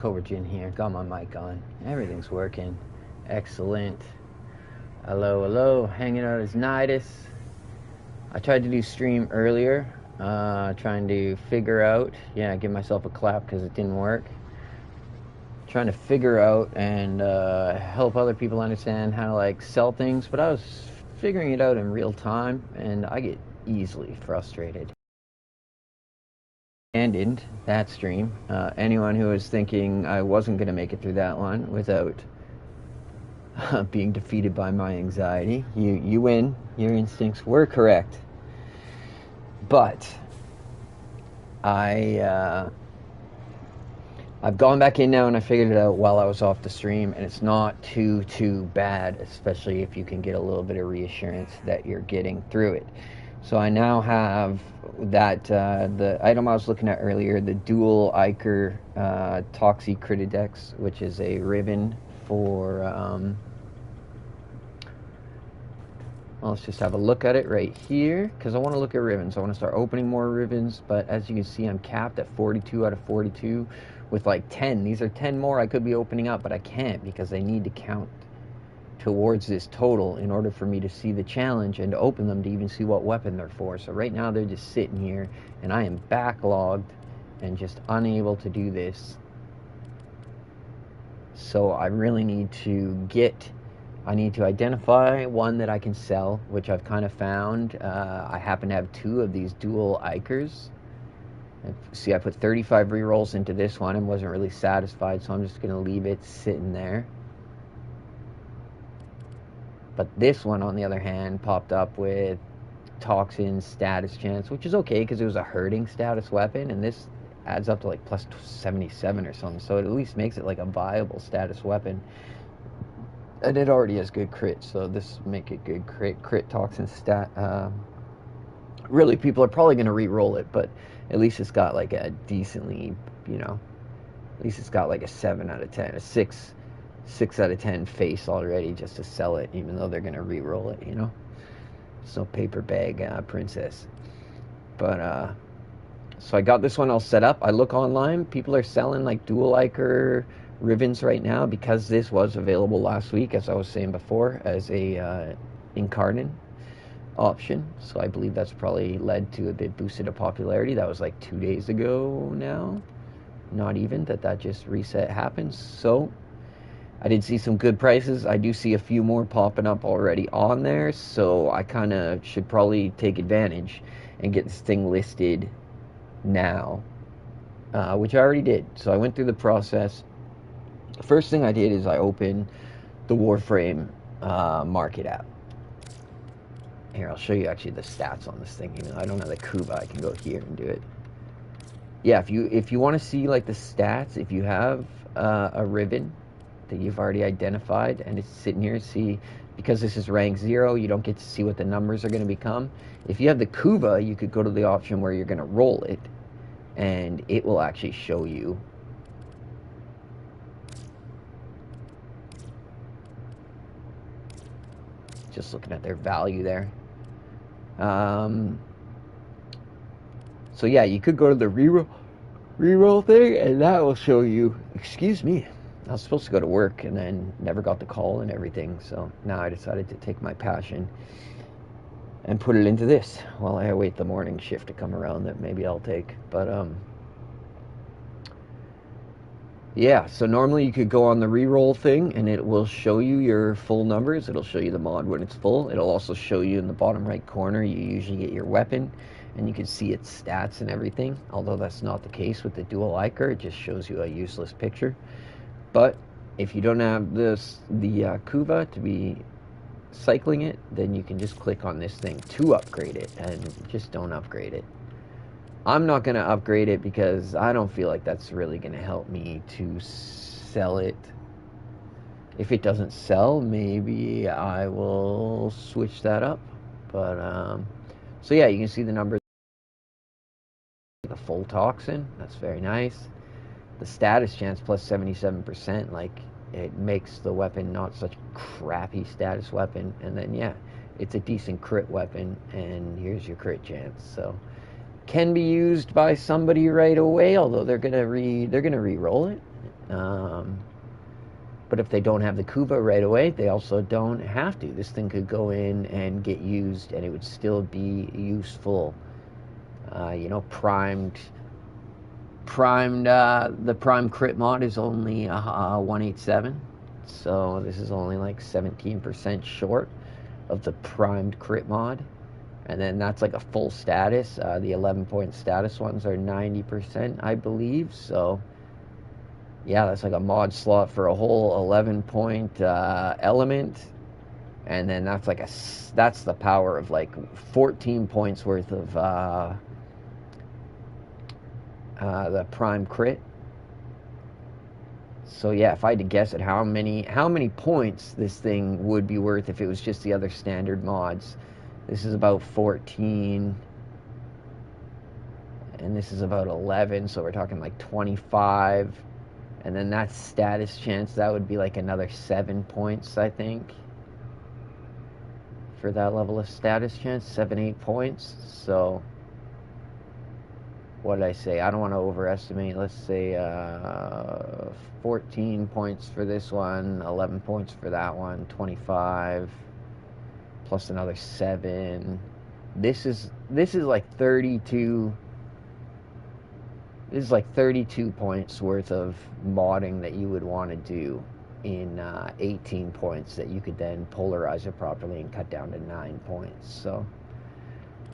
Cobrajin here. Got my mic on. Everything's working. Excellent. Hello, hello. Hanging out as Nidus. I tried to do stream earlier. Trying to figure out. Yeah, give myself a clap because it didn't work. Trying to figure out and help other people understand how to sell things. But I was figuring it out in real time, and I get easily frustrated. Ended that stream. Anyone who was thinking I wasn't going to make it through that one without being defeated by my anxiety, you win. Your instincts were correct. But I've gone back in now and I figured it out while I was off the stream, and it's not too bad, especially if you can get a little bit of reassurance that you're getting through it. So I now have that, the item I was looking at earlier, the dual Iker Toxie Critidex, which is a Riven for, well, let's just have a look at it right here, because I want to look at Rivens. I want to start opening more Rivens, but as you can see, I'm capped at 42 out of 42 with 10. These are 10 more I could be opening up, but I can't because I need to count towards this total in order for me to see the challenge and to open them to even see what weapon they're for. So right now they're just sitting here and I am backlogged and just unable to do this. So I really need to identify one that I can sell, which I've kind of found. I happen to have two of these dual Ikers. See, I put 35 rerolls into this one and wasn't really satisfied, so I'm just going to leave it sitting there. But this one, on the other hand, popped up with Toxin status chance, which is okay because it was a hurting status weapon, and this adds up to plus 77 or something, so it at least makes it a viable status weapon. And it already has good crit, so this make it good crit Toxin stat. Really, people are probably going to re-roll it, but at least it's got a decently, at least it's got a 7 out of 10, a 6 out of 10 face already just to sell it, even though they're going to re-roll it, It's no paper bag princess. But, so I got this one all set up. I look online. People are selling dual Iker Rivens right now because this was available last week, as I was saying before, as a incarnate option. So I believe that's probably led to a bit boosted of popularity. That was 2 days ago now. Not even that just reset happens. So I did see some good prices. I do see a few more popping up already on there, so I kind of should probably take advantage and get this thing listed now, which I already did. So I went through the process. The first thing I did is I opened the Warframe Market app. Here, I'll show you actually the stats on this thing. Even though I don't have the Kuba, I can go here and do it. Yeah, if you want to see the stats, if you have a Riven that you've already identified and it's sitting here, see, because this is rank 0, you don't get to see what the numbers are going to become. If you have the Kuba, you could go to the option where you're going to roll it, and it will actually show you just looking at their value there. So yeah, you could go to the reroll thing, and that will show you. Excuse me, I was supposed to go to work and then never got the call and everything, so now I decided to take my passion and put it into this while I await the morning shift to come around that maybe I'll take. But yeah, so normally you could go on the reroll thing and it will show you your full numbers. It'll show you the mod when it's full. It'll also show you in the bottom right corner, you usually get your weapon and you can see its stats and everything, although that's not the case with the dual Iker. It just shows you a useless picture. But if you don't have the Kuva to be cycling it, then you can just click on this thing to upgrade it, and just don't upgrade it. I'm not going to upgrade it because I don't feel like that's really going to help me to sell it. If it doesn't sell, maybe I will switch that up. But so yeah, you can see the numbers. The full Toxin, that's very nice. The status chance plus 77%, it makes the weapon not such a crappy status weapon. And then yeah, it's a decent crit weapon, and here's your crit chance. So can be used by somebody right away, although they're gonna re-roll it. But if they don't have the Kuba right away, they also don't have to. This thing could go in and get used, and it would still be useful. Primed. The prime crit mod is only 187, so this is only like 17% short of the primed crit mod. And then that's like a full status. The 11-point status ones are 90%, I believe. So yeah, that's like a mod slot for a whole 11-point element. And then that's the power of like 14 points worth of the prime crit. So yeah, if I had to guess at how many points this thing would be worth if it was just the other standard mods, this is about 14, and this is about 11, so we're talking like 25. And then that status chance, that would be like another 7 points, I think, for that level of status chance, 7-8 points. So what did I say? I don't want to overestimate. Let's say 14 points for this one, 11 points for that one, 25 plus another 7. This is like 32. This is like 32 points worth of modding that you would want to do in 18 points that you could then polarize it properly and cut down to 9 points. So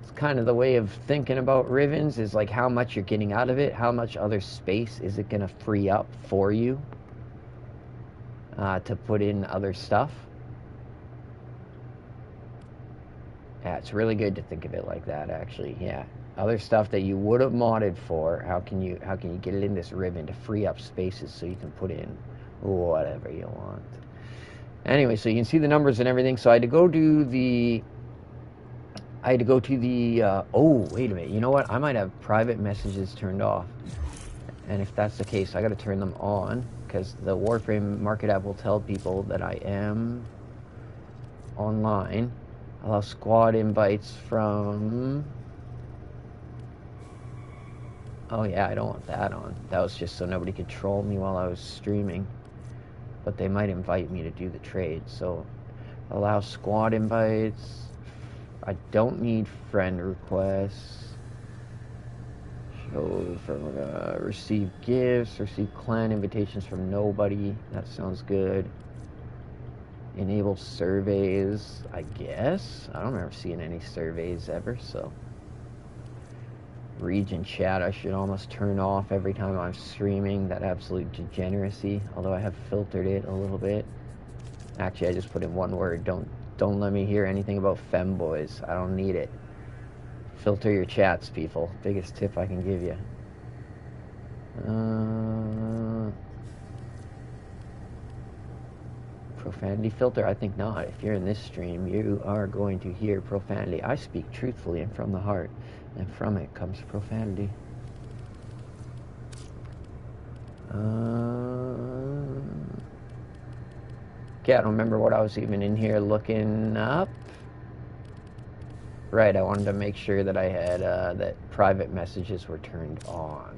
it's kind of the way of thinking about Rivens, is like how much you're getting out of it, how much other space is it going to free up for you to put in other stuff. Yeah, it's really good to think of it like that, actually. Yeah, other stuff that you would have modded for, how can you get it in this Riven to free up spaces so you can put in whatever you want. Anyway, so you can see the numbers and everything. So I had to go to the oh, wait a minute, you know what, I might have private messages turned off, and if that's the case, I got to turn them on, because the Warframe Market app will tell people that I am online. Allow squad invites from... Oh yeah, I don't want that on. That was just so nobody could troll me while I was streaming. But they might invite me to do the trade. So allow squad invites. I don't need friend requests. Show from receive gifts, receive clan invitations from nobody. That sounds good. Enable surveys, I guess. I don't remember seeing any surveys ever, so. Region chat, I should almost turn off every time I'm streaming. That absolute degeneracy, although I have filtered it a little bit. Actually, I just put in one word. Don't let me hear anything about femboys. I don't need it. Filter your chats, people. Biggest tip I can give you. Profanity filter? I think not. If you're in this stream, you are going to hear profanity. I speak truthfully and from the heart, and from it comes profanity. Okay, I don't remember what I was even in here looking up. Right, I wanted to make sure that I had that private messages were turned on.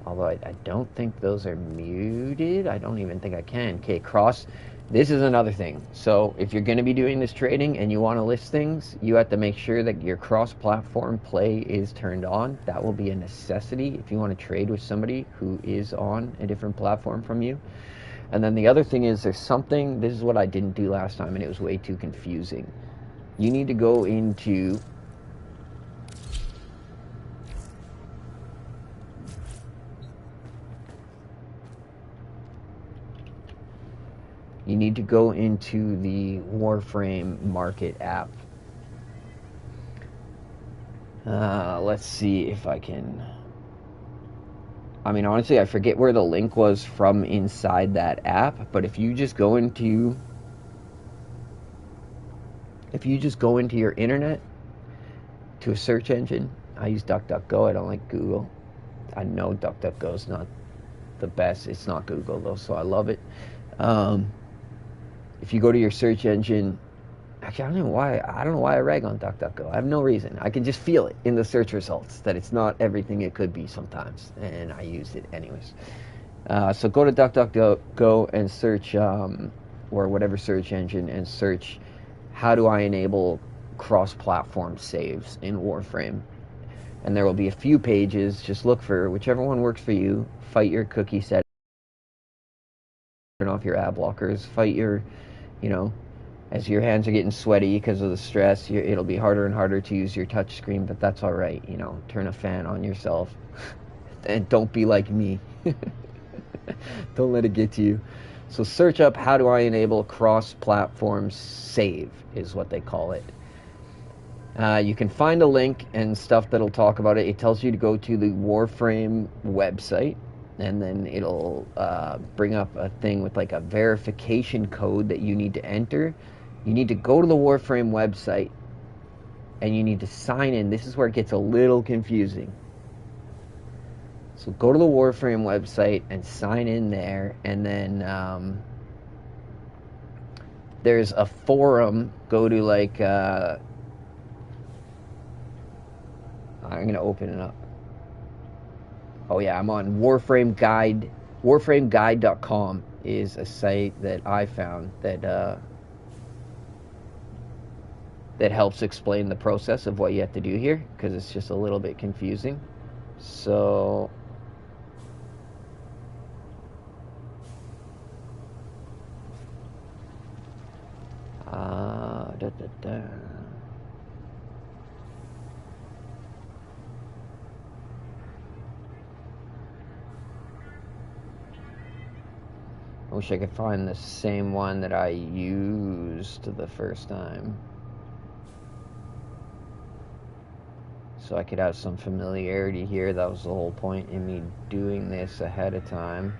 Although I don't think those are muted. I don't even think I can. Okay, cross. This is another thing. So if you're going to be doing this trading and you want to list things, you have to make sure that your cross-platform play is turned on. That will be a necessity if you want to trade with somebody who is on a different platform from you. And then the other thing is, there's something, this is what I didn't do last time and it was way too confusing. You need to go into... You need to go into the Warframe Market app. Let's see if I can... I mean, honestly, I forget where the link was from inside that app, but if you just go into... If you just go into your internet, to a search engine, I use DuckDuckGo, I don't like Google. I know DuckDuckGo is not the best, it's not Google though, so I love it. If you go to your search engine, Actually, I don't know why I rag on DuckDuckGo. I have no reason. I can just feel it in the search results that it's not everything it could be sometimes, and I used it anyways. So go to DuckDuckGo and search, or whatever search engine, and search, how do I enable cross-platform saves in Warframe? And there will be a few pages. Just look for whichever one works for you. Fight your cookie set. Turn off your ad blockers. Fight your, as your hands are getting sweaty because of the stress, it'll be harder and harder to use your touch screen, but that's all right. Turn a fan on yourself. And don't be like me. Don't let it get to you. So search up, how do I enable cross-platform save is what they call it. You can find a link and stuff that'll talk about it. It tells you to go to the Warframe website, and then it'll bring up a thing with like a verification code that you need to enter. You need to go to the Warframe website, and you need to sign in. This is where it gets a little confusing. So go to the Warframe website and sign in there, and then there's a forum. Go to like... I'm going to open it up. Oh yeah, I'm on Warframe Guide. Warframeguide.com is a site that I found that helps explain the process of what you have to do here, because it's just a little bit confusing. So I wish I could find the same one that I used the first time, so I could have some familiarity here. That was the whole point in me doing this ahead of time.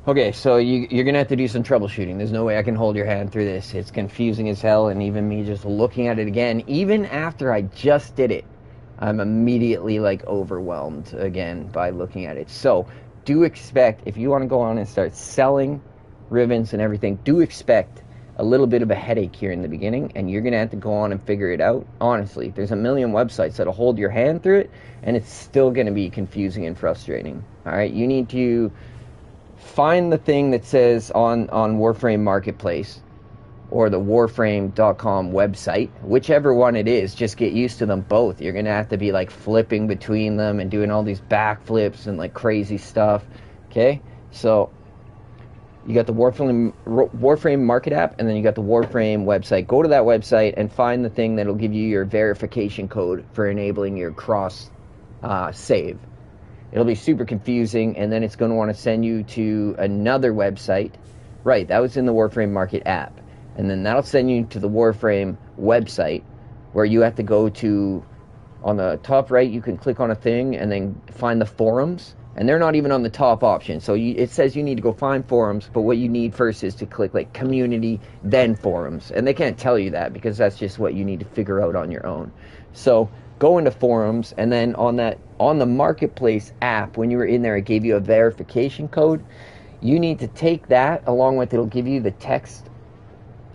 Okay, so you're going to have to do some troubleshooting. There's no way I can hold your hand through this. It's confusing as hell, and even me just looking at it again, even after I just did it, I'm immediately like overwhelmed again by looking at it. So do expect, if you want to go on and start selling Rivens and everything, do expect a little bit of a headache here in the beginning, and you're going to have to go on and figure it out. Honestly, there's a million websites that'll hold your hand through it, and it's still going to be confusing and frustrating. All right, you need to find the thing that says on Warframe Marketplace or the Warframe.com website, whichever one it is. Just get used to them both. You're going to have to be like flipping between them and doing all these backflips and like crazy stuff. Okay, so you got the Warframe Market app, and then you got the Warframe website. Go to that website and find the thing that'll give you your verification code for enabling your cross save. It'll be super confusing, and then it's going to want to send you to another website. Right, that was in the Warframe Market app. And then that'll send you to the Warframe website, where you have to go to, on the top right, you can click on a thing and then find the forums. And they're not even on the top option. So it says you need to go find forums, but what you need first is to click like community, then forums. And they can't tell you that, because that's just what you need to figure out on your own. So go into forums, and then on the Marketplace app, when you were in there, it gave you a verification code. You need to take that along with, it'll give you the text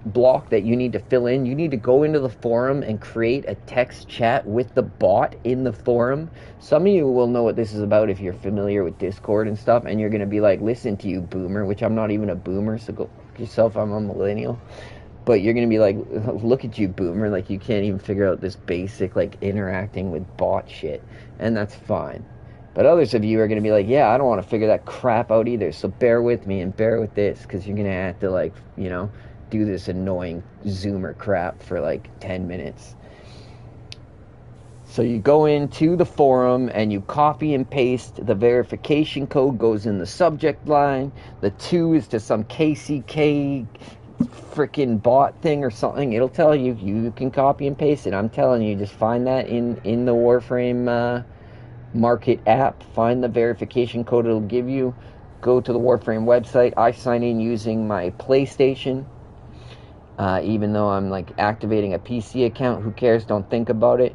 block that you need to fill in. You need to go into the forum and create a text chat with the bot in the forum. Some of you will know what this is about if you're familiar with Discord and stuff, and you're going to be like, listen to you, boomer, which I'm not even a boomer, so go fuck yourself, I'm a millennial. But you're going to be like, look at you, boomer, like you can't even figure out this basic like interacting with bot shit, and that's fine. But others of you are going to be like, yeah, I don't want to figure that crap out either, so bear with me and bear with this, because you're going to have to like, do this annoying Zoomer crap for like 10 minutes. So you go into the forum and you copy and paste the verification code, goes in the subject line. The 2 is to some KCK freaking bot thing or something. It'll tell you. You can copy and paste it. I'm telling you, just find that in the Warframe Market app. Find the verification code it'll give you. Go to the Warframe website. I sign in using my PlayStation. Even though I'm like activating a PC account, who cares? Don't think about it.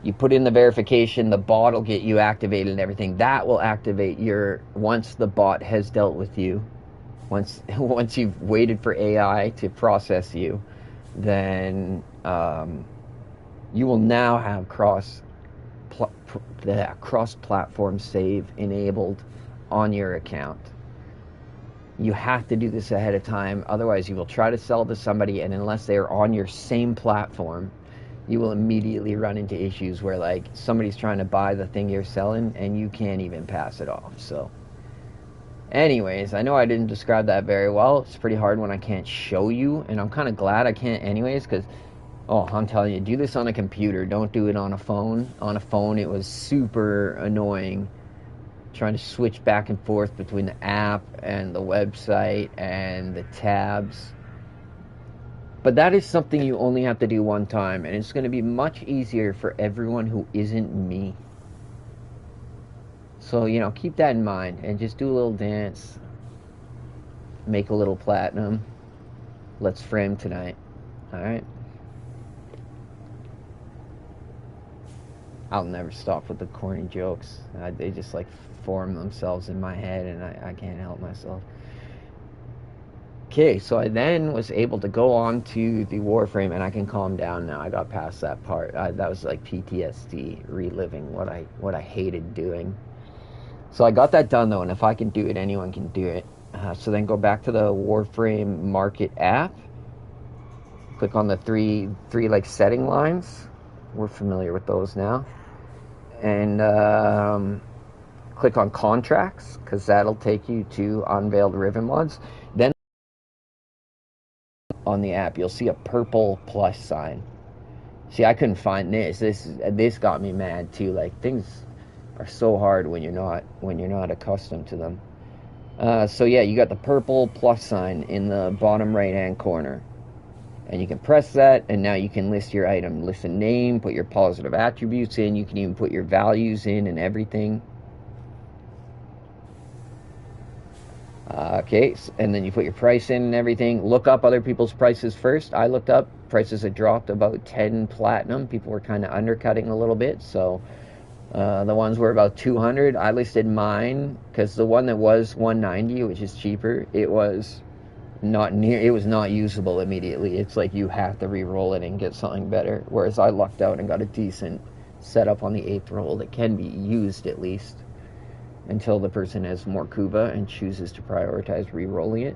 You put in the verification, the bot will get you activated and everything. That will activate your, once the bot has dealt with you, once you've waited for AI to process you, then you will now have cross-platform save enabled on your account. You have to do this ahead of time, otherwise you will try to sell to somebody, and unless they are on your same platform, you will immediately run into issues where like somebody's trying to buy the thing you're selling and you can't even pass it off. So anyways, I know I didn't describe that very well. It's pretty hard when I can't show you, and I'm kind of glad I can't anyways, because I'm telling you, do this on a computer, don't do it on a phone. On a phone it was super annoying trying to switch back and forth between the app and the website and the tabs. But that is something you only have to do one time, and it's going to be much easier for everyone who isn't me. So, you know, keep that in mind and just do a little dance, make a little platinum. Let's frame tonight. All right? I'll never stop with the corny jokes. They just like form themselves in my head, and I can't help myself. Okay, so I then was able to go on to the Warframe, and I can calm down now. I got past that part. That was like PTSD, reliving what I hated doing. So I got that done though, and if I can do it, anyone can do it. So then go back to the Warframe Market app. Click on the three like setting lines. We're familiar with those now. And click on contracts, because that'll take you to unveiled Riven mods. Then on the app you'll see a purple plus sign. See, I couldn't find this got me mad too. Like, things are so hard when you're not accustomed to them. So yeah, you got the purple plus sign in the bottom right hand corner, and you can press that, and now you can list your item, list a name, put your positive attributes in, you can even put your values in and everything. Okay, and then you put your price in and everything. Look up other people's prices first. I looked up, prices had dropped about 10 platinum. People were kind of undercutting a little bit, so the ones were about 200. I listed mine, because the one that was 190, which is cheaper, it was not usable immediately. It's like you have to re-roll it and get something better, whereas I lucked out and got a decent setup on the 8th roll that can be used at least until the person has more Kuba and chooses to prioritize re-rolling it.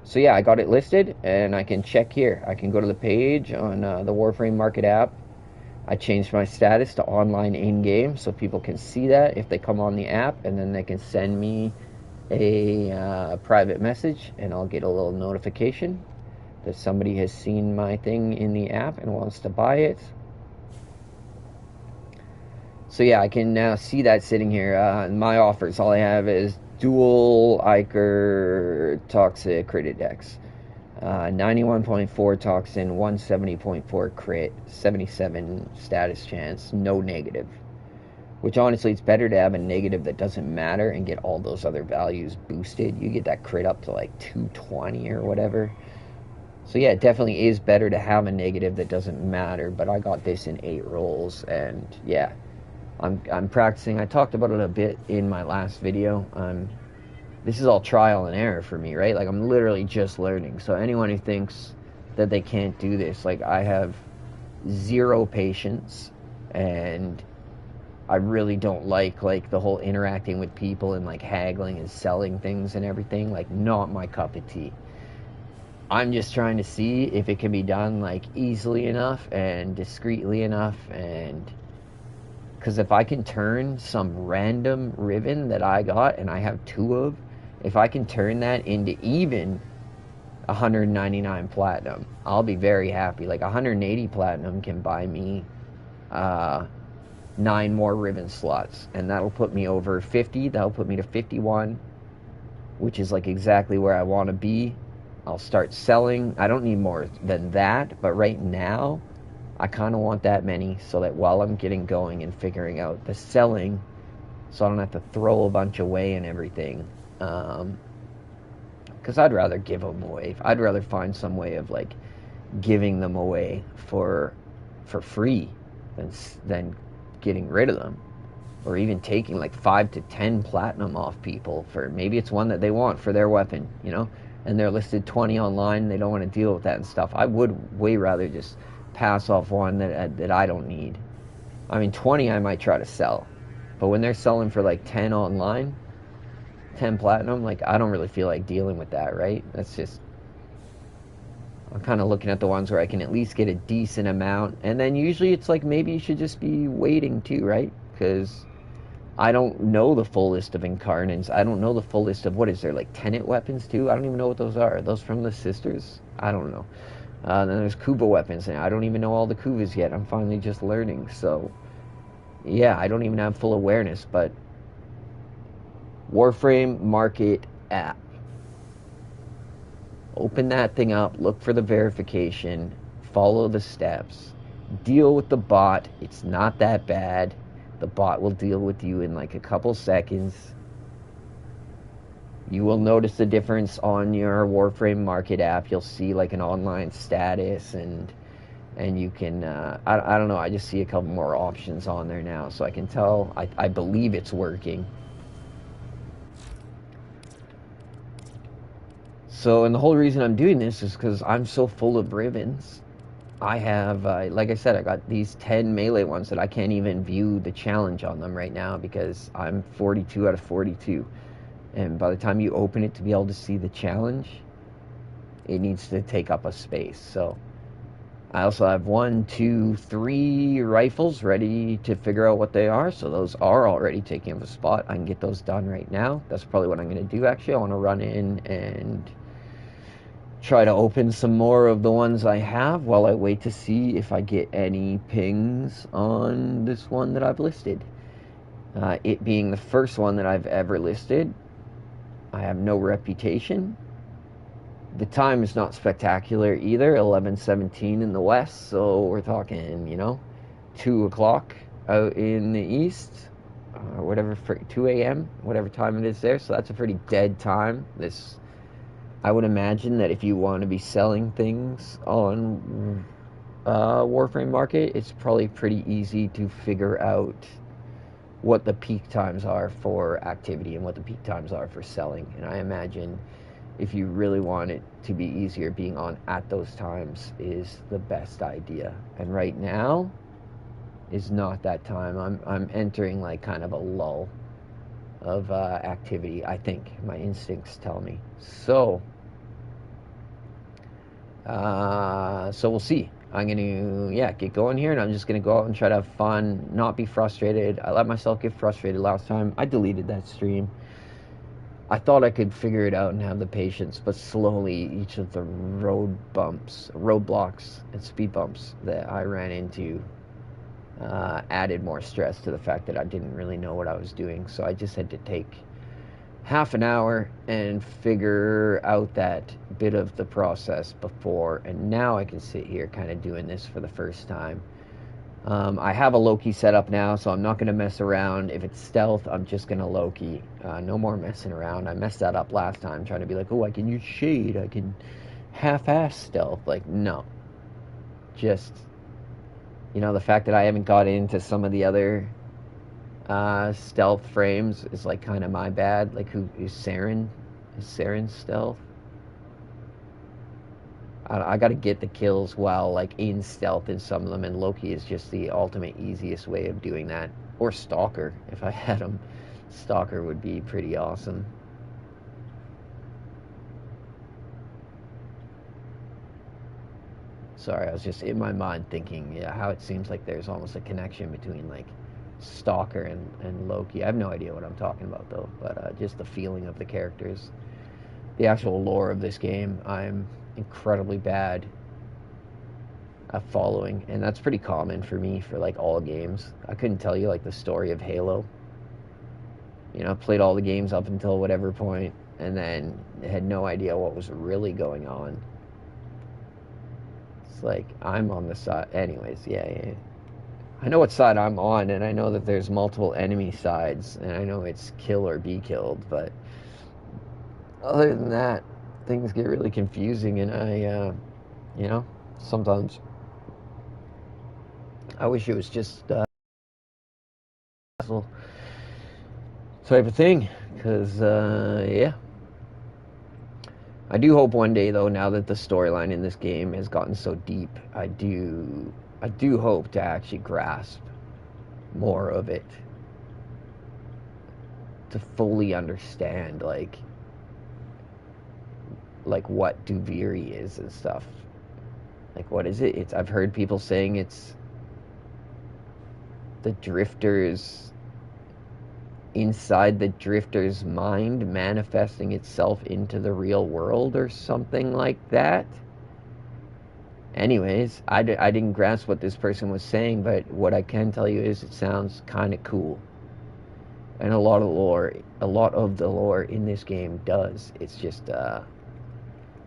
So yeah, I got it listed, and I can check here. I can go to the page on the Warframe Market app. I changed my status to online in-game so people can see that if they come on the app, and then they can send me a private message, and I'll get a little notification that somebody has seen my thing in the app and wants to buy it. So yeah, I can now see that sitting here. My offers, all I have is dual Iker Toxic Crit Dex, 91.4 Toxin, 170.4 Crit, 77 status chance, no negative. Which honestly, it's better to have a negative that doesn't matter and get all those other values boosted. You get that crit up to like 220 or whatever. So yeah, it definitely is better to have a negative that doesn't matter, but I got this in 8 rolls, and yeah, I'm practicing. I talked about it a bit in my last video. This is all trial and error for me, right? Like, I'm literally just learning. So anyone who thinks that they can't do this, like, I have zero patience, and I really don't like the whole interacting with people and like haggling and selling things and everything. Like, not my cup of tea. I'm just trying to see if it can be done like easily enough and discreetly enough, and because if I can turn some random Riven that I got and I have 2 of, if I can turn that into even 199 platinum, I'll be very happy. Like 180 platinum can buy me 9 more Riven slots, and that'll put me over 50. That'll put me to 51, which is like exactly where I want to be. I'll start selling. I don't need more than that, but right now I kind of want that many so that while I'm getting going and figuring out the selling, so I don't have to throw a bunch away and everything. Because I'd rather give them away. I'd rather find some way of like giving them away for free than getting rid of them, or even taking like 5 to 10 platinum off people for maybe it's one that they want for their weapon, you know, and they're listed 20 online. They don't want to deal with that and stuff. I would way rather just pass off one that I don't need. I mean, 20 I might try to sell, but when they're selling for like 10 online, 10 platinum, like I don't really feel like dealing with that, right? That's just, I'm kind of looking at the ones where I can at least get a decent amount, and then usually it's like maybe you should just be waiting too, right? Because I don't know the full list of incarnates. I don't know the full list of, what is there, like tenant weapons too? I don't even know what those are. Are those from the sisters? I don't know. Then there's Kuva weapons, and I don't even know all the Kuvas yet. I'm finally just learning, so yeah, I don't even have full awareness. But Warframe Market app. Open that thing up, look for the verification, follow the steps, deal with the bot. It's not that bad. The bot will deal with you in like a couple seconds. You will notice the difference on your Warframe Market app. You'll see like an online status, and you can, I don't know, I just see a couple more options on there now, so I can tell, I believe it's working. So, and the whole reason I'm doing this is because I'm so full of Rivens. I have, like I said, I got these 10 melee ones that I can't even view the challenge on them right now because I'm 42 out of 42. And by the time you open it to be able to see the challenge, it needs to take up a space. So I also have 1, 2, 3 rifles ready to figure out what they are. So those are already taking up a spot. I can get those done right now. That's probably what I'm going to do, actually. I want to run in and try to open some more of the ones I have while I wait to see if I get any pings on this one that I've listed. It being the first one that I've ever listed, I have no reputation. The time is not spectacular either, 11:17 in the west, so we're talking, 2 o'clock out in the east, whatever, 2 a.m., whatever time it is there, so that's a pretty dead time. I would imagine that if you want to be selling things on Warframe Market, it's probably pretty easy to figure out what the peak times are for activity and what the peak times are for selling. And I imagine if you really want it to be easier, being on at those times is the best idea. And right now is not that time. I'm entering like kind of a lull of activity, I think. My instincts tell me. So we'll see. I'm going to, get going here, and I'm just going to go out and try to have fun, not be frustrated. I let myself get frustrated last time. I deleted that stream. I thought I could figure it out and have the patience, but slowly each of the roadblocks, and speed bumps that I ran into added more stress to the fact that I didn't really know what I was doing. So I just had to take half an hour and figure out that bit of the process before, and now I can sit here kind of doing this for the first time. I have a Loki set up now, so I'm not going to mess around. If it's stealth, I'm just going to Loki. No more messing around. I messed that up last time, trying to be like, oh, I can use shade, I can half-ass stealth. Like, no. Just, the fact that I haven't got into some of the other stealth frames is like kind of my bad. Like, who is Saren? Is Saren stealth? I got to get the kills while like in stealth in some of them, and Loki is just the ultimate easiest way of doing that. Or Stalker, if I had him. Stalker would be pretty awesome. Sorry, I was just in my mind thinking, how it seems like there's almost a connection between like Stalker and Loki. I have no idea what I'm talking about though, but just the feeling of the characters. The actual lore of this game, I'm incredibly bad at following, and that's pretty common for me for like all games. I couldn't tell you like the story of Halo. Played all the games up until whatever point, and then had no idea what was really going on. it's like I'm on the side. Anyways, yeah. I know what side I'm on, and I know that there's multiple enemy sides, and I know it's kill or be killed, but other than that, things get really confusing, and sometimes I wish it was just type of thing, because, yeah. I do hope one day, though, now that the storyline in this game has gotten so deep, I do hope to actually grasp more of it, to fully understand, like what Duviri is and stuff. Like, what is it? I've heard people saying it's the drifters inside the drifter's mind manifesting itself into the real world or something like that. Anyways, I didn't grasp what this person was saying, but what I can tell you is it sounds kind of cool. And a lot of the lore in this game does. It's just,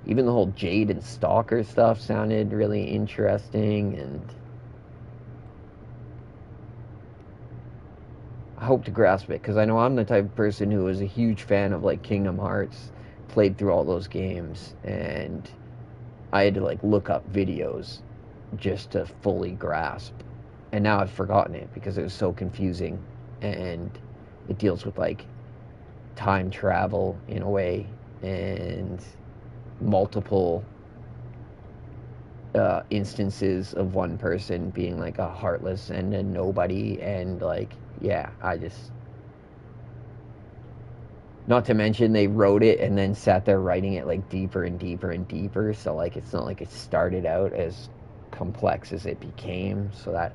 even the whole Jade and Stalker stuff sounded really interesting, and I hope to grasp it, because I know I'm the type of person who is a huge fan of, like, Kingdom Hearts, played through all those games, and I had to, like, look up videos just to fully grasp. And now I've forgotten it because it was so confusing, and it deals with, like, time travel in a way, and multiple instances of one person being like a heartless and a nobody, and like, yeah, not to mention they wrote it and then sat there writing it like deeper and deeper and deeper, so like it's not like it started out as complex as it became, so that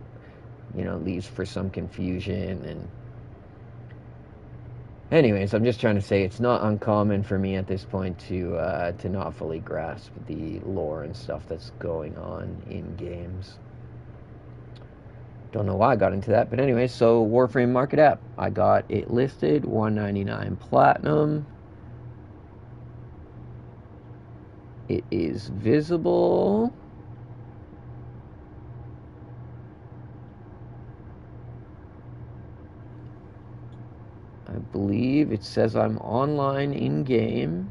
leaves for some confusion. And anyways, I'm just trying to say it's not uncommon for me at this point to not fully grasp the lore and stuff that's going on in games. Don't know why I got into that, but anyway, so Warframe Market app. I got it listed, $199 platinum. It is visible. I believe it says I'm online in game.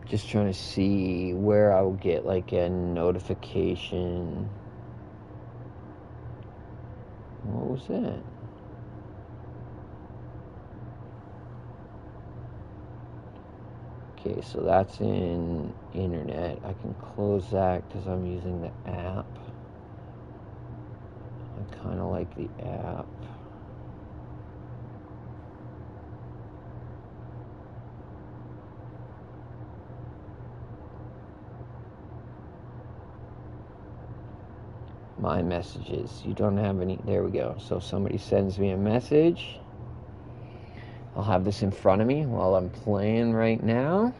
Just trying to see where I will get like a notification. What was that? Okay, so that's in internet. I can close that because I'm using the app. I kind of like the app. My messages. You don't have any. There we go. So somebody sends me a message. I'll have this in front of me while I'm playing right now.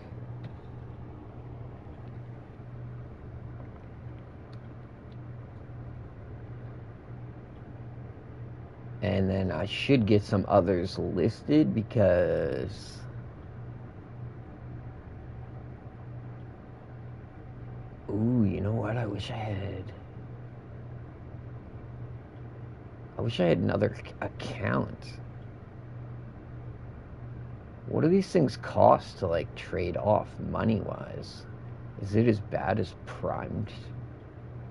And then I should get some others listed because ooh, you know what? I wish I had another account. What do these things cost to like trade off money-wise? Is it as bad as primed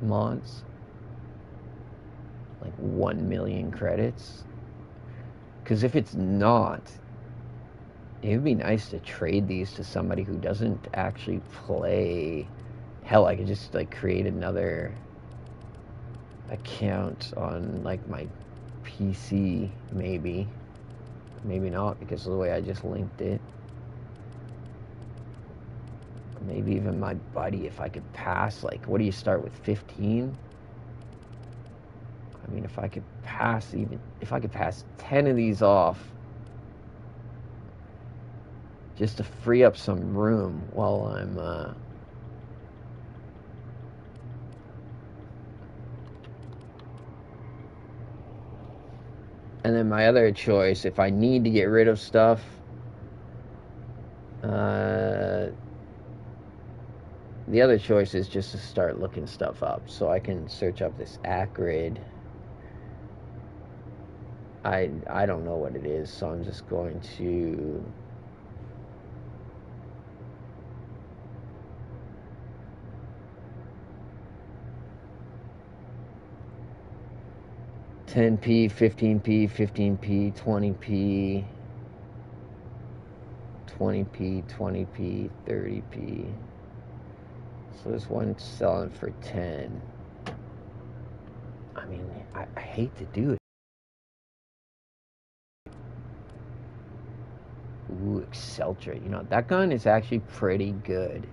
mods? Like 1 million credits? Because if it's not, it would be nice to trade these to somebody who doesn't actually play. Hell, I could just like create another account on like my PC, maybe not, because of the way I just linked it. Maybe even my buddy, if I could pass, like, what do you start with, 15? I I mean, if I could pass 10 of these off, just to free up some room while I'm, and then my other choice, if I need to get rid of stuff, the other choice is just to start looking stuff up. So I can search up this acrid. I don't know what it is, so I'm just going to... $10p, $15p, $15p, $20p, $20p, $20p, $30p. So this one's selling for 10. I mean, I hate to do it. Ooh, Exceltra. You know, that gun is actually pretty good.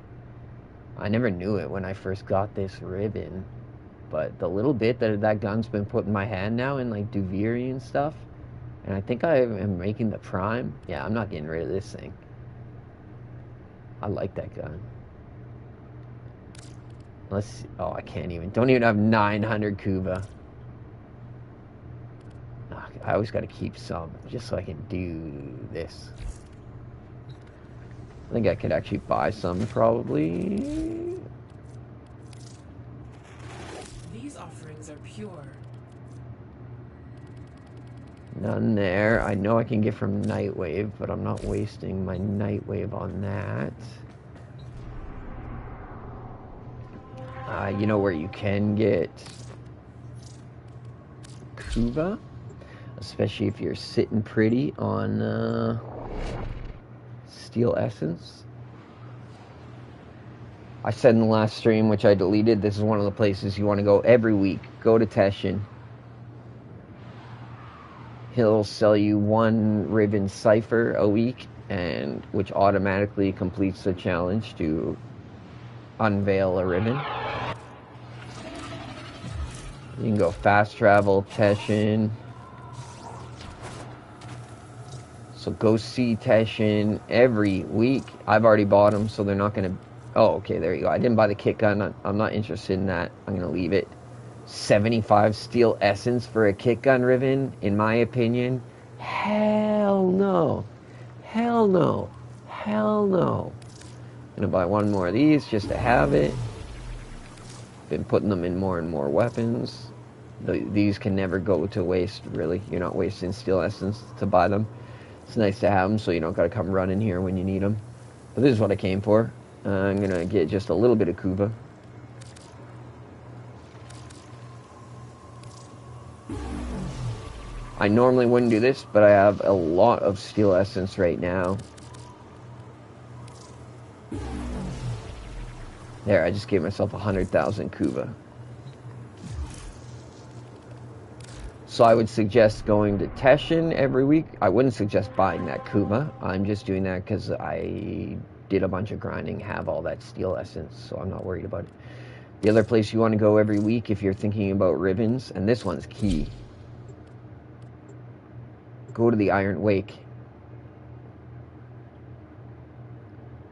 I never knew it when I first got this Riven. But the little bit that gun's been put in my hand now in like Duviri and stuff, and I think I am making the prime. Yeah, I'm not getting rid of this thing. I like that gun. Let's see. Oh, I can't even. Don't even have 900 Kuba. Oh, I always got to keep some just so I can do this. I think I could actually buy some probably. These offerings are pure. None there. I know I can get from Nightwave, but I'm not wasting my Nightwave on that. You know where you can get Kuba, especially if you're sitting pretty on Steel Essence. I said in the last stream, which I deleted, this is one of the places you want to go every week. Go to Teshin. He'll sell you one Riven Cipher a week, and which automatically completes the challenge to unveil a Riven. You can go fast travel, Teshin. So go see Teshin every week. I've already bought them, so they're not going to... Oh, okay, there you go. I didn't buy the kit gun. I'm not interested in that. I'm going to leave it. 75 Steel Essence for a kit gun Riven, in my opinion. Hell no. Hell no. Hell no. I'm going to buy one more of these just to have it. Been putting them in more and more weapons. These can never go to waste, really. You're not wasting Steel Essence to buy them. It's nice to have them so you don't got to come running here when you need them. But this is what I came for. I'm going to get just a little bit of Kuba. I normally wouldn't do this, but I have a lot of Steel Essence right now. There, I just gave myself 100,000 Kuba. So I would suggest going to Teshin every week. I wouldn't suggest buying that Kuba. I'm just doing that because I did a bunch of grinding, have all that Steel Essence, so I'm not worried about it. The other place you want to go every week if you're thinking about Rivens, and this one's key, go to the Iron Wake.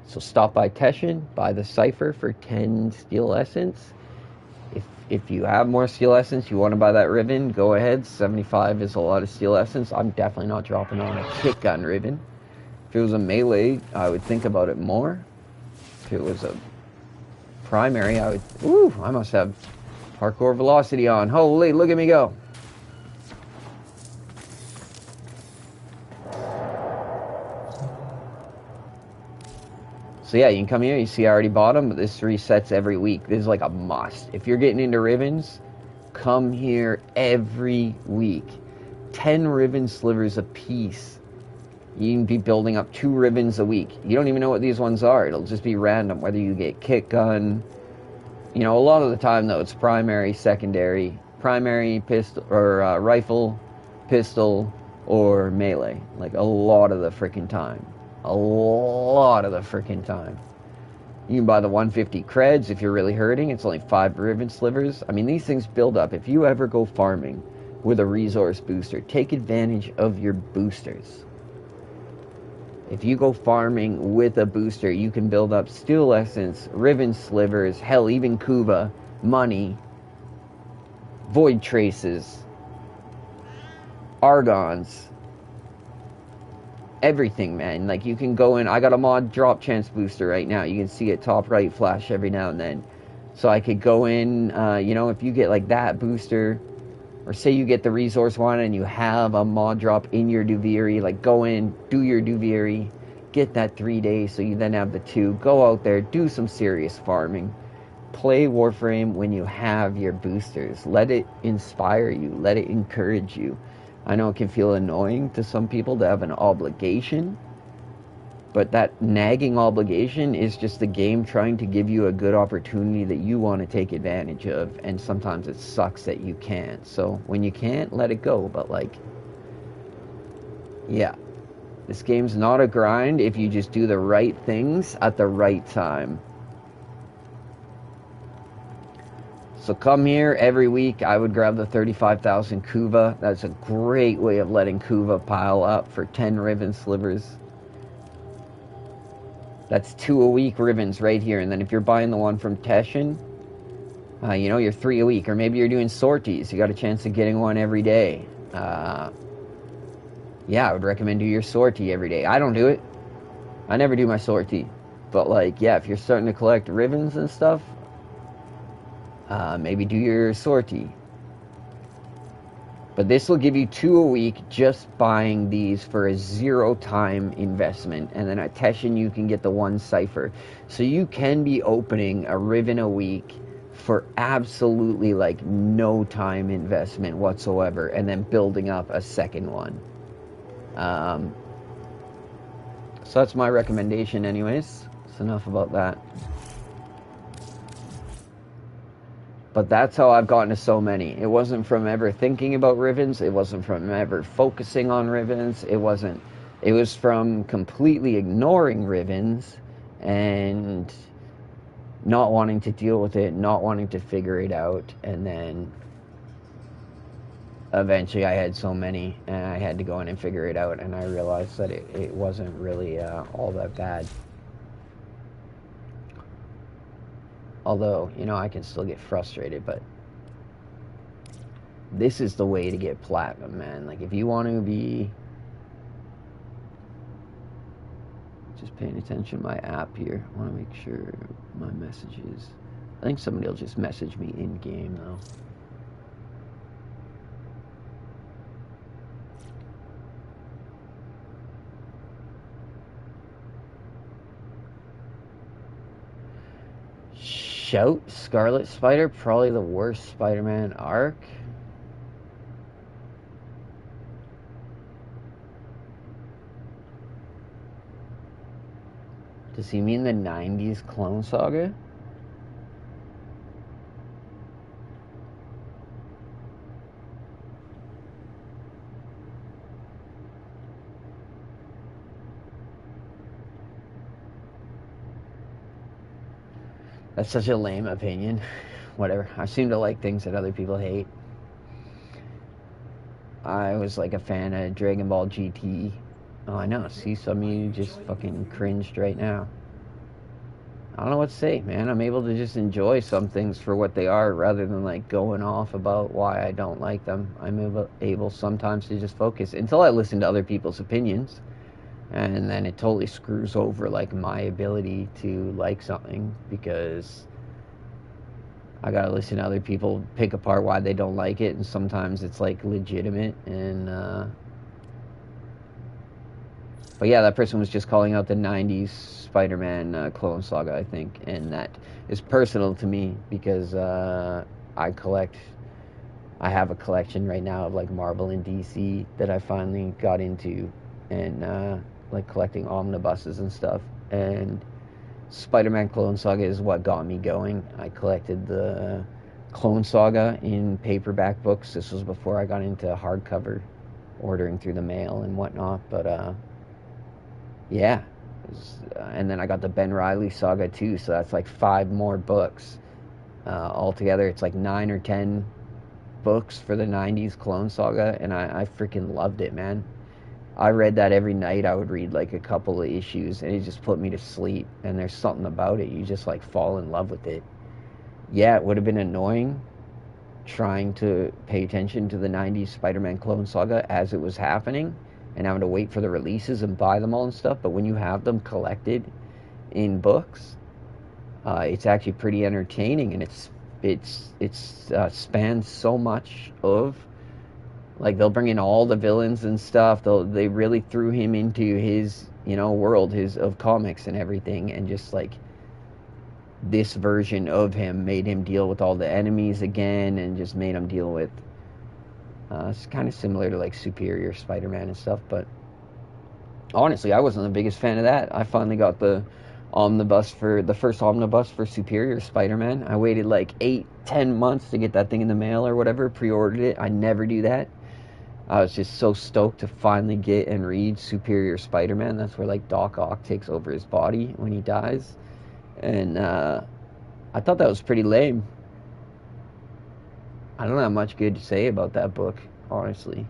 So stop by Teshin, buy the Cipher for 10 Steel Essence. If you have more Steel Essence, you want to buy that Riven, go ahead. 75 is a lot of Steel Essence. I'm definitely not dropping on a kit gun Riven. If it was a melee, I would think about it more. If it was a primary, I would... Ooh, I must have parkour velocity on. Holy, look at me go. So yeah, you can come here, you see I already bought them, but this resets every week. This is like a must. If you're getting into Rivens, come here every week. 10 Riven slivers a piece. You can be building up 2 Rivens a week. You don't even know what these ones are. It'll just be random, whether you get kit gun. You know, a lot of the time though, it's primary, secondary, primary, pistol, or rifle, pistol, or melee. Like a lot of the freaking time. A lot of the freaking time. You can buy the 150 creds if you're really hurting. It's only 5 Riven slivers. I mean, these things build up. If you ever go farming, with a resource booster. Take advantage of your boosters. If you go farming with a booster, you can build up Steel Essence, Riven Slivers, hell, even Kuva, money, Void Traces, Argons, everything, man. Like, you can go in. I got a mod drop chance booster right now. You can see it top right flash every now and then. So I could go in, you know, if you get like that booster, or say you get the resource one and you have a mod drop in your Duviri, like, go in, do your Duviri, get that 3 days, so you then have the 2. Go out there, do some serious farming. Play Warframe when you have your boosters. Let it inspire you. Let it encourage you. I know it can feel annoying to some people to have an obligation, but that nagging obligation is just the game trying to give you a good opportunity that you want to take advantage of, and sometimes it sucks that you can't. So when you can't, let it go. But, like, yeah, this game's not a grind if you just do the right things at the right time. So come here every week. I would grab the 35,000 Kuva. That's a great way of letting Kuva pile up for 10 Riven Slivers. That's 2 a week Rivens right here. And then if you're buying the one from Teshin, you know, you're 3 a week. Or maybe you're doing sorties. You got a chance of getting one every day. Yeah, I would recommend do your sortie every day. I don't do it. I never do my sortie. But, like, yeah, if you're starting to collect Rivens and stuff, maybe do your sortie. But this will give you 2 a week just buying these for a 0 time investment. And then at Teshin, you can get the 1 cipher. So you can be opening a Riven a week for absolutely, like, no time investment whatsoever. And then building up a second one. So that's my recommendation anyways. It's enough about that. But that's how I've gotten to so many. It wasn't from ever thinking about Rivens. It wasn't from ever focusing on Rivens. It was from completely ignoring Rivens and not wanting to deal with it, not wanting to figure it out. And then eventually I had so many and I had to go in and figure it out. And I realized that it wasn't really all that bad. Although, you know, I can still get frustrated, but this is the way to get platinum, man. Like, if you want to be just paying attention to my app here, I want to make sure my messages. I think somebody will just message me in game, though. Shout, Scarlet Spider, probably the worst Spider-Man arc. Does he mean the 90s Clone Saga? That's such a lame opinion. Whatever. I seem to like things that other people hate. I was like a fan of Dragon Ball GT. Oh, I know. See, some of you just fucking cringed right now. I don't know what to say, man. I'm able to just enjoy some things for what they are rather than, like, going off about why I don't like them. I'm able sometimes to just focus until I listen to other people's opinions. And then it totally screws over, like, my ability to like something because I gotta listen to other people pick apart why they don't like it, and sometimes it's, like, legitimate. And but yeah, that person was just calling out the 90s Spider-Man Clone Saga, I think, and that is personal to me because I have a collection right now of, like, Marvel and DC that I finally got into, and like collecting omnibuses and stuff, and Spider-Man Clone Saga is what got me going. I collected the Clone Saga in paperback books. This was before I got into hardcover ordering through the mail and whatnot, but yeah, and then I got the Ben Reilly Saga too, so that's like 5 more books altogether. It's like 9 or 10 books for the 90s Clone Saga, and I freaking loved it, man. I read that every night. I would read like a couple of issues, and it just put me to sleep. And there's something about it. You just like fall in love with it. Yeah, it would have been annoying trying to pay attention to the 90s Spider-Man Clone Saga as it was happening and having to wait for the releases and buy them all and stuff. But when you have them collected in books, it's actually pretty entertaining, and it's spans so much of, like, they'll bring in all the villains and stuff. They really threw him into his, you know, world, his of comics and everything, and just like this version of him made him deal with all the enemies again, and just made him deal with it's kind of similar to like Superior Spider-Man and stuff. But honestly, I wasn't the biggest fan of that. I finally got the first omnibus for Superior Spider-Man. I waited like 8-10 months to get that thing in the mail or whatever, pre-ordered it. I never do that. I was just so stoked to finally get and read Superior Spider-Man. That's where like Doc Ock takes over his body when he dies. And I thought that was pretty lame. I don't have much good to say about that book, honestly.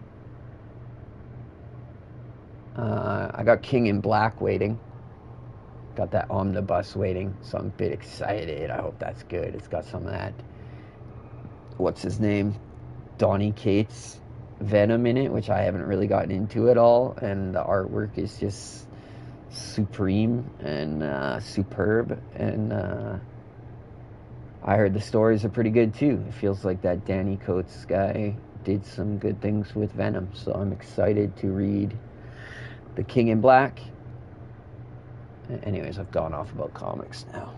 I got King in Black waiting. Got that omnibus waiting, so I'm a bit excited. I hope that's good. It's got some of that, what's his name, Donny Cates Venom in it, which I haven't really gotten into at all, and the artwork is just supreme and superb, and I heard the stories are pretty good too. It feels like that Danny Coates guy did some good things with Venom, so I'm excited to read The King in Black. Anyways, I've gone off about comics now.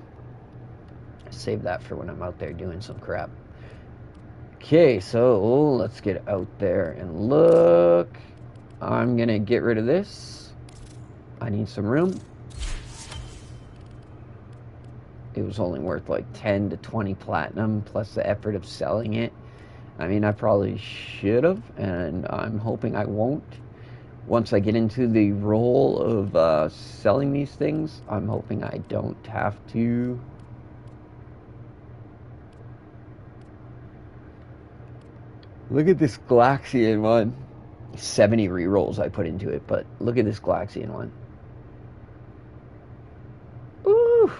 Save that for when I'm out there doing some crap. Okay, so let's get out there and look. I'm gonna get rid of this. I need some room. It was only worth like 10 to 20 platinum plus the effort of selling it. I mean, I probably should have, and I'm hoping I won't. Once I get into the role of selling these things, I'm hoping I don't have to. Look at this Galaxian one. 70 rerolls I put into it, but look at this Galaxian one. Ooh!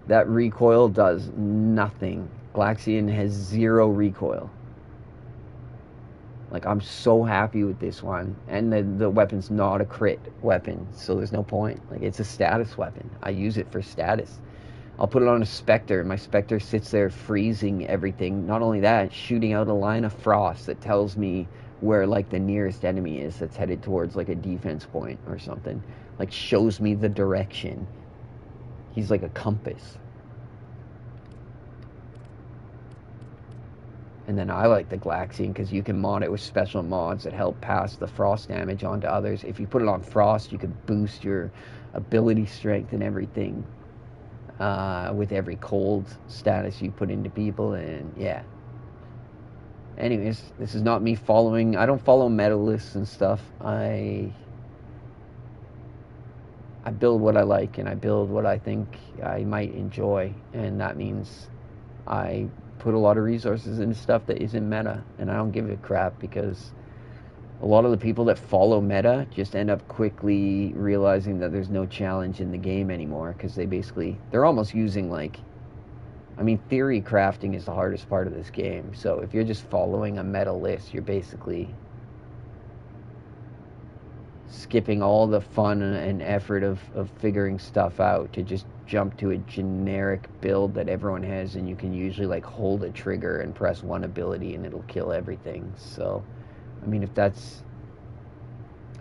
That recoil does nothing. Galaxian has 0 recoil. Like, I'm so happy with this one. And the weapon's not a crit weapon, so there's no point. Like, it's a status weapon. I use it for status. I'll put it on a Spectre, and my Spectre sits there freezing everything. Not only that, shooting out a line of frost that tells me where, like, the nearest enemy is that's headed towards, like, a defense point or something. Like, shows me the direction. He's like a compass. And then I like the Galaxian because you can mod it with special mods that help pass the frost damage on to others. If you put it on frost, you can boost your ability strength and everything with every cold status you put into people. And yeah. Anyways, this is not me following. I don't follow meta lists and stuff. I build what I like, and I build what I think I might enjoy. And that means I put a lot of resources into stuff that isn't meta, and I don't give a crap, because a lot of the people that follow meta just end up quickly realizing that there's no challenge in the game anymore, because they're almost using, like, I mean, theory crafting is the hardest part of this game. So if you're just following a meta list, you're basically skipping all the fun and effort of figuring stuff out to just jump to a generic build that everyone has, and you can usually like hold a trigger and press one ability and it'll kill everything. So I mean, I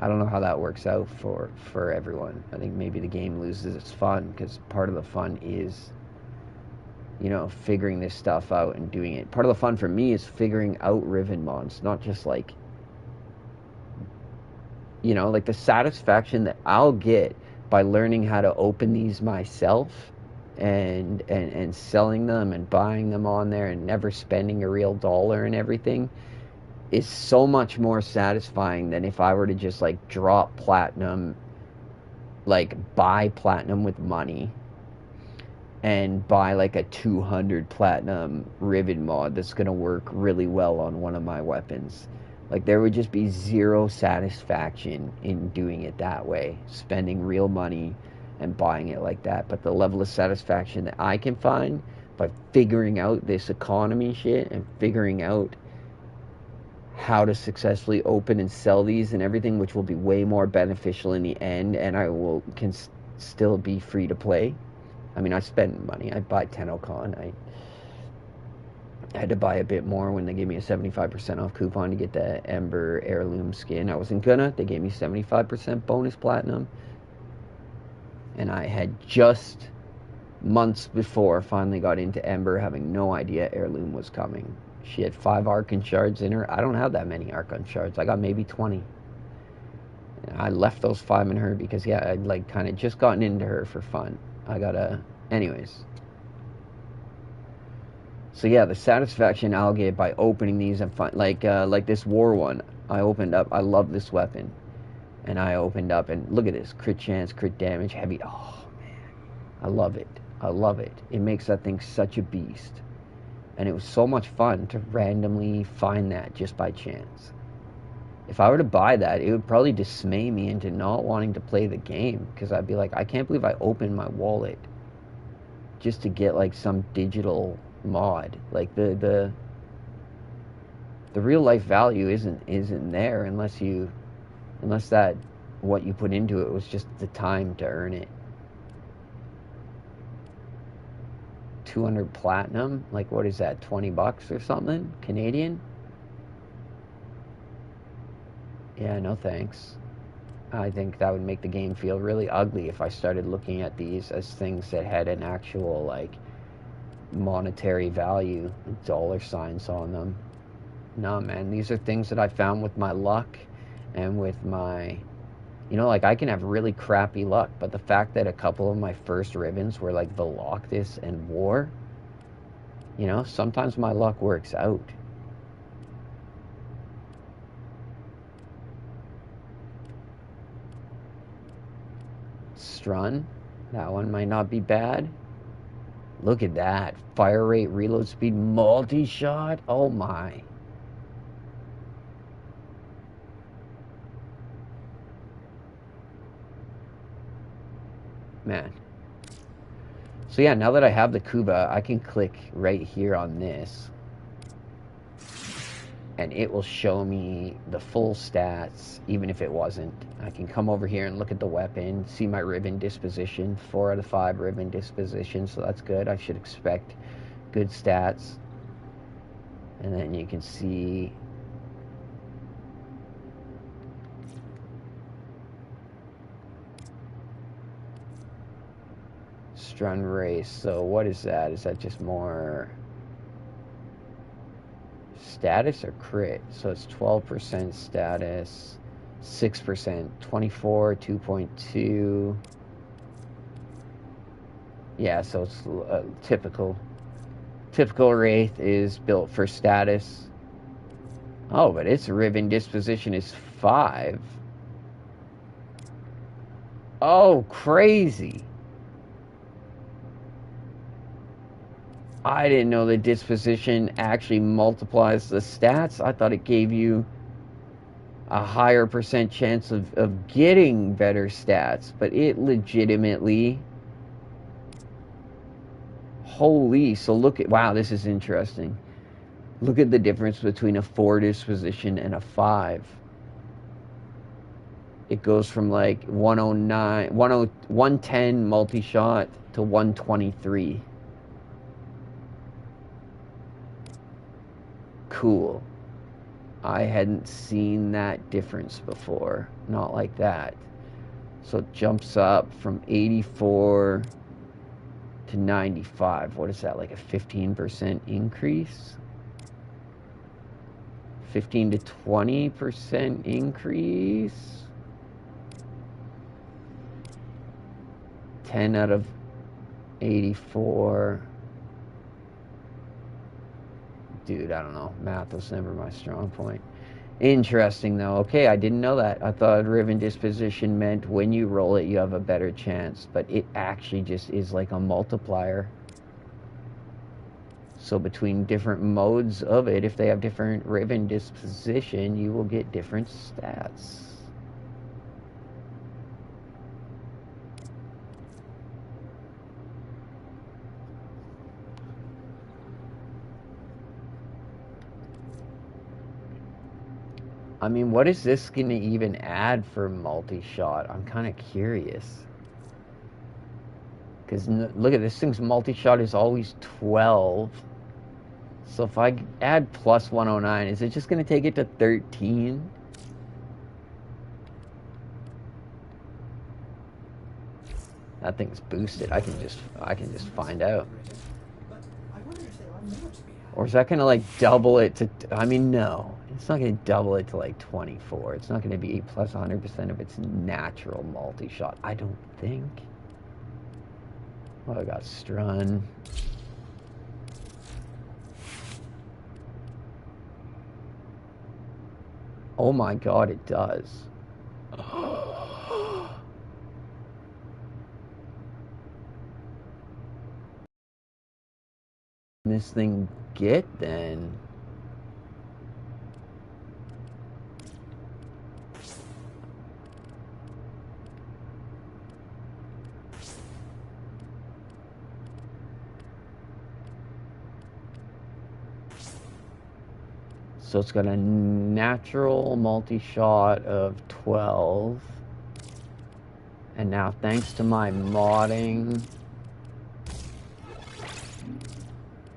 don't know how that works out for everyone. I think maybe the game loses its fun, because part of the fun is, you know, figuring this stuff out and doing it. Part of the fun for me is figuring out Riven mods, not just like, you know, like the satisfaction that I'll get by learning how to open these myself and selling them and buying them on there and never spending a real dollar and everything is so much more satisfying than if I were to just like drop platinum, like buy platinum with money and buy like a 200 platinum Riven mod that's going to work really well on one of my weapons. Like, there would just be zero satisfaction in doing it that way, spending real money and buying it like that. But the level of satisfaction that I can find by figuring out this economy shit and figuring out how to successfully open and sell these and everything, which will be way more beneficial in the end, and I can still be free to play. I mean, I spend money. I buy 10 Ocon. I had to buy a bit more when they gave me a 75% off coupon to get the Ember heirloom skin. I wasn't gonna. They gave me 75% bonus platinum. And I had just months before finally got into Ember, having no idea heirloom was coming. She had 5 Archon shards in her. I don't have that many Archon shards. I got maybe 20. And I left those 5 in her because, yeah, I'd like kind of just gotten into her for fun. Anyways. So yeah, the satisfaction I'll get by opening these and like this war one, I opened up. I love this weapon, and I opened up and look at this: crit chance, crit damage, heavy. Oh man, I love it. I love it. It makes that thing such a beast, and it was so much fun to randomly find that just by chance. If I were to buy that, it would probably dismay me into not wanting to play the game, because I'd be like, I can't believe I opened my wallet just to get like some digital mod. Like the real life value isn't there unless that what you put into it was just the time to earn it. 200 platinum, like what is that, $20 or something Canadian? Yeah, no thanks. I think that would make the game feel really ugly if I started looking at these as things that had an actual like monetary value, dollar signs on them. No, man, these are things that I found with my luck and with my, like I can have really crappy luck, but the fact that a couple of my first Rivens were like Veloctus and War, sometimes my luck works out. Strun, that one might not be bad. Look at that. Fire rate, reload speed, multi-shot. Oh my. Man. So yeah, now that I have the Kuba, I can click right here on this, and it will show me the full stats, even if it wasn't. I can come over here and look at the weapon, see my Riven disposition, 4 out of 5 Riven disposition, so that's good. I should expect good stats. And then you can see Strun race. So what is that? Is that just more status or crit? So it's 12% status, 6%, 24, 2.2. Yeah, so it's typical Wraith is built for status. Oh, but its Riven disposition is 5. Oh, crazy. I didn't know the disposition actually multiplies the stats. I thought it gave you a higher % chance of getting better stats, but it legitimately... Holy, so look at... Wow, this is interesting. Look at the difference between a 4 disposition and a 5. It goes from like 110 multi-shot to 123. Cool. I hadn't seen that difference before. Not like that. So it jumps up from 84 to 95. What is that, like a 15% increase? 15 to 20% increase? 10 out of 84. Dude, I don't know. Math was never my strong point. Interesting, though. Okay, I didn't know that. I thought Riven disposition meant when you roll it, you have a better chance. But it actually just is like a multiplier. So between different modes of it, if they have different Riven disposition, you will get different stats. I mean, what is this going to even add for multi-shot? I'm kind of curious. Because look at this thing's multi-shot is always 12. So if I add plus 109, is it just going to take it to 13? That thing's boosted. I can just find out. Or is that going to like double it to? I mean, no, it's not going to double it to like 24. It's not going to be plus 100% of its natural multi-shot. I don't think. Oh, I got Strun. Oh my god, it does. This thing get then? So it's got a natural multi-shot of 12. And now thanks to my modding,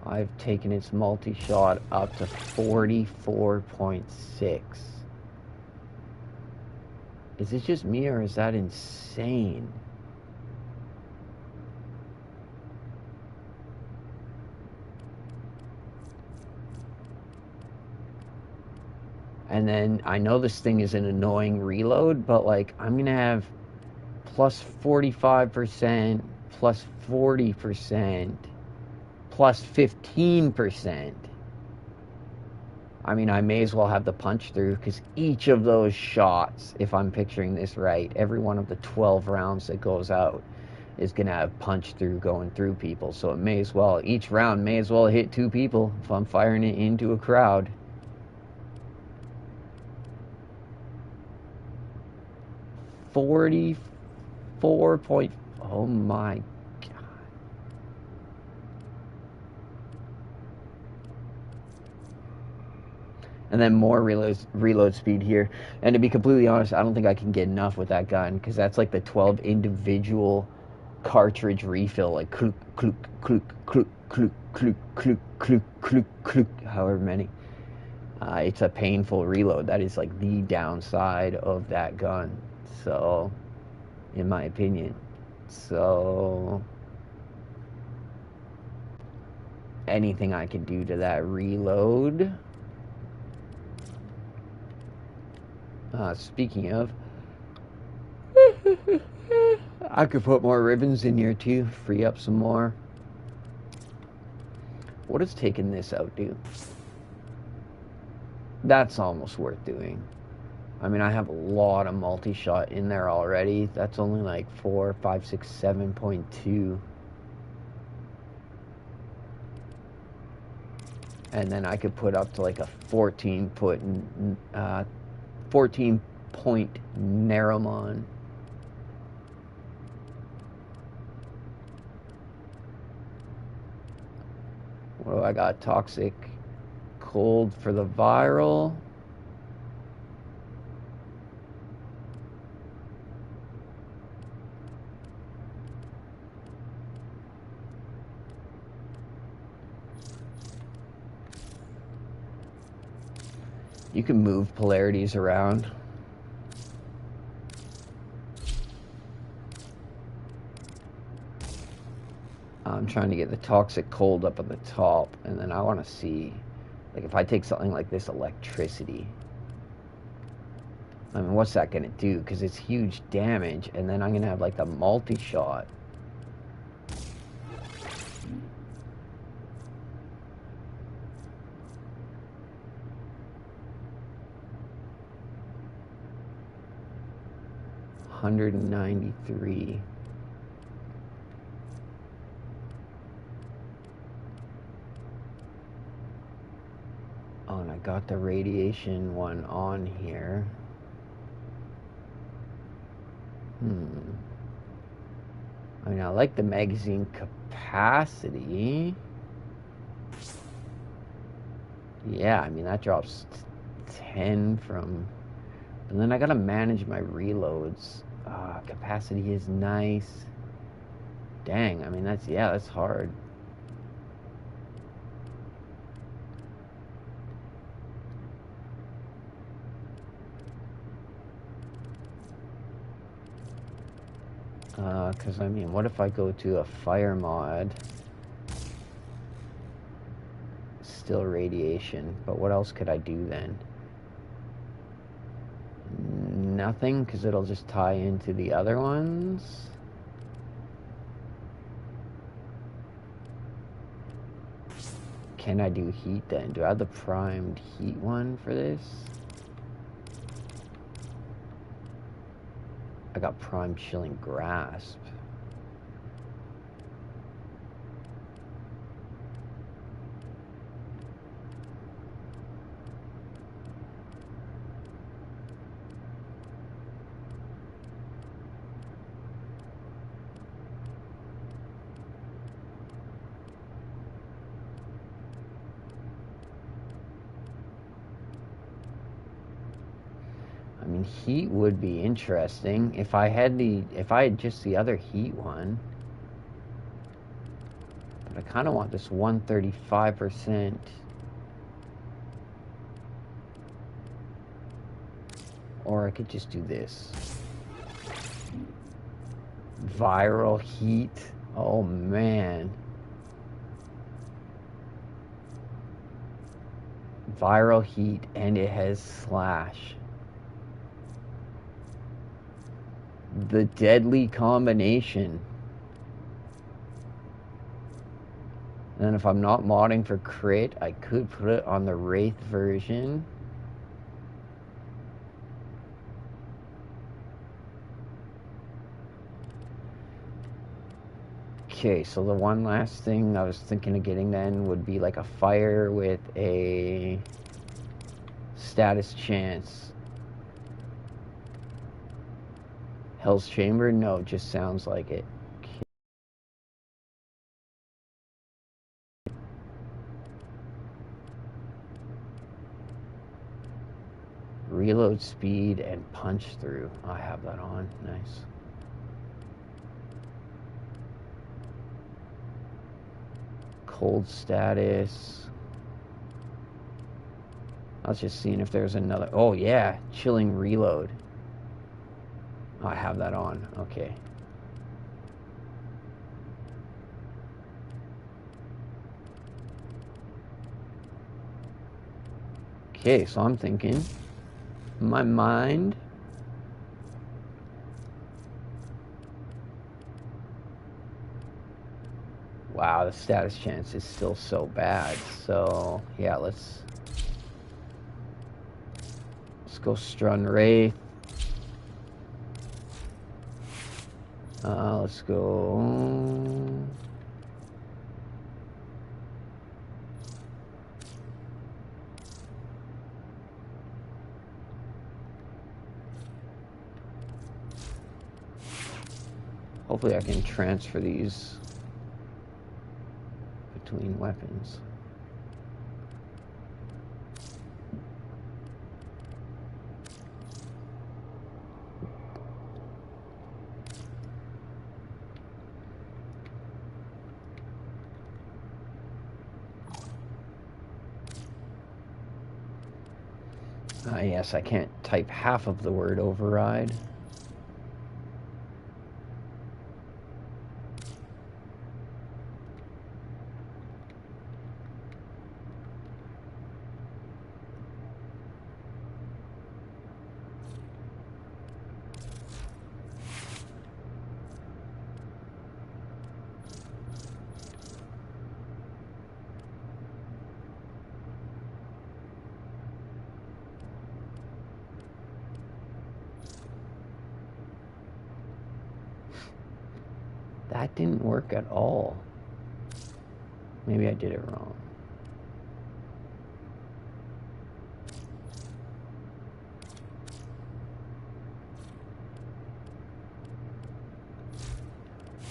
I've taken its multi-shot up to 44.6. Is it just me or is that insane? And then I know this thing is an annoying reload, but like I'm gonna have plus 45%, plus 40%, plus 15%. I mean, I may as well have the punch through because each of those shots, if I'm picturing this right, every one of the 12 rounds that goes out is going to have punch through going through people. So it may as well, each round may as well hit 2 people if I'm firing it into a crowd. 44 point, oh my. And then more reload speed here. And to be completely honest, I don't think I can get enough with that gun because that's like the 12 individual cartridge refill, like kluk, kluk, kluk, kluk, kluk, kluk, kluk, kluk, kluk, kluk, however many. It's a painful reload. That is like the downside of that gun. So, in my opinion. So, anything I can do to that reload. Speaking of, I could put more ribbons in here too, free up some more. What does taking this out do? That's almost worth doing. I mean, I have a lot of multi-shot in there already. That's only like 4, 5, 6, 7.2. And then I could put up to like a 14 point Narrowmon. Well, I got Toxic Cold for the viral. You can move polarities around. I'm trying to get the Toxic Cold up at the top, and then I want to see, like, if I take something like this electricity, I mean, what's that going to do? Because it's huge damage, and then I'm going to have, like, the multi-shot. 193. Oh, and I got the radiation one on here. I mean, I like the magazine capacity. Yeah, I mean, that drops 10 from... And then I gotta manage my reloads. Capacity is nice. Dang, I mean, that's hard. Because, I mean, what if I go to a fire mod? Still radiation, but what else could I do then? Nothing, because it'll just tie into the other ones. Can I do heat then? Do I have the primed heat one for this? I got primed chilling grasp. I mean, heat would be interesting if I had just the other heat one. But I kind of want this 135%. Or I could just do this. Viral heat. Oh man. Viral heat, and it has slash. The deadly combination. And then if I'm not modding for crit, I could put it on the Wraith version. Okay, so the one last thing I was thinking of getting then would be like a fire with a status chance. Hell's Chamber? No, it just sounds like it. Reload speed and punch through. I have that on. Nice. Cold status. I was just seeing if there's another. Oh yeah, chilling reload. Oh, I have that on. Okay. Okay, so I'm thinking in my mind, wow, the status chance is still so bad. So yeah, let's go Strun Wraith. Let's go. Hopefully I can transfer these between weapons. Yes, I can't type half of the word override. That didn't work at all. Maybe I did it wrong.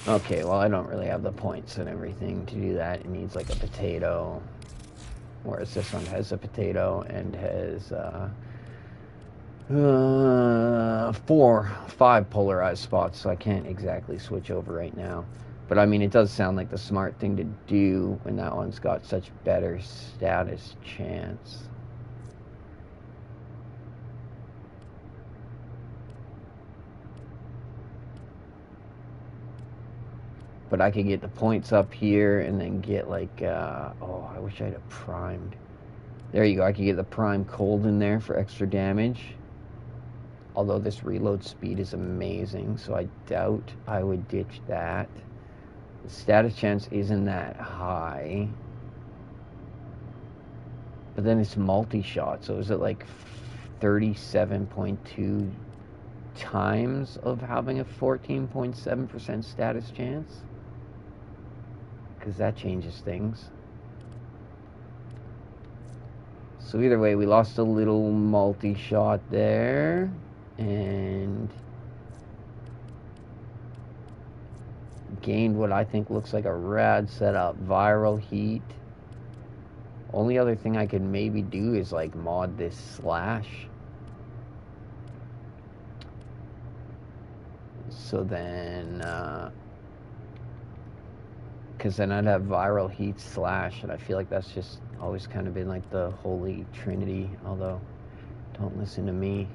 Okay, well, I don't really have the points and everything to do that. It needs like a potato, whereas this one has a potato and has 5 polarized spots, so I can't exactly switch over right now. But I mean, it does sound like the smart thing to do when that one's got such better status chance. But I could get the points up here and then get like, oh, I wish I had a primed. There you go, I could get the prime cold in there for extra damage. Although this reload speed is amazing, so I doubt I would ditch that. The status chance isn't that high. But then it's multi-shot, so is it like 37.2 times of having a 14.7% status chance? Because that changes things. So either way, we lost a little multi-shot there, and gained what I think looks like a rad setup. Viral heat. Only other thing I could maybe do is like mod this slash. So then, because then I'd have viral heat slash, and I feel like that's just always kind of been like the holy trinity, although don't listen to me.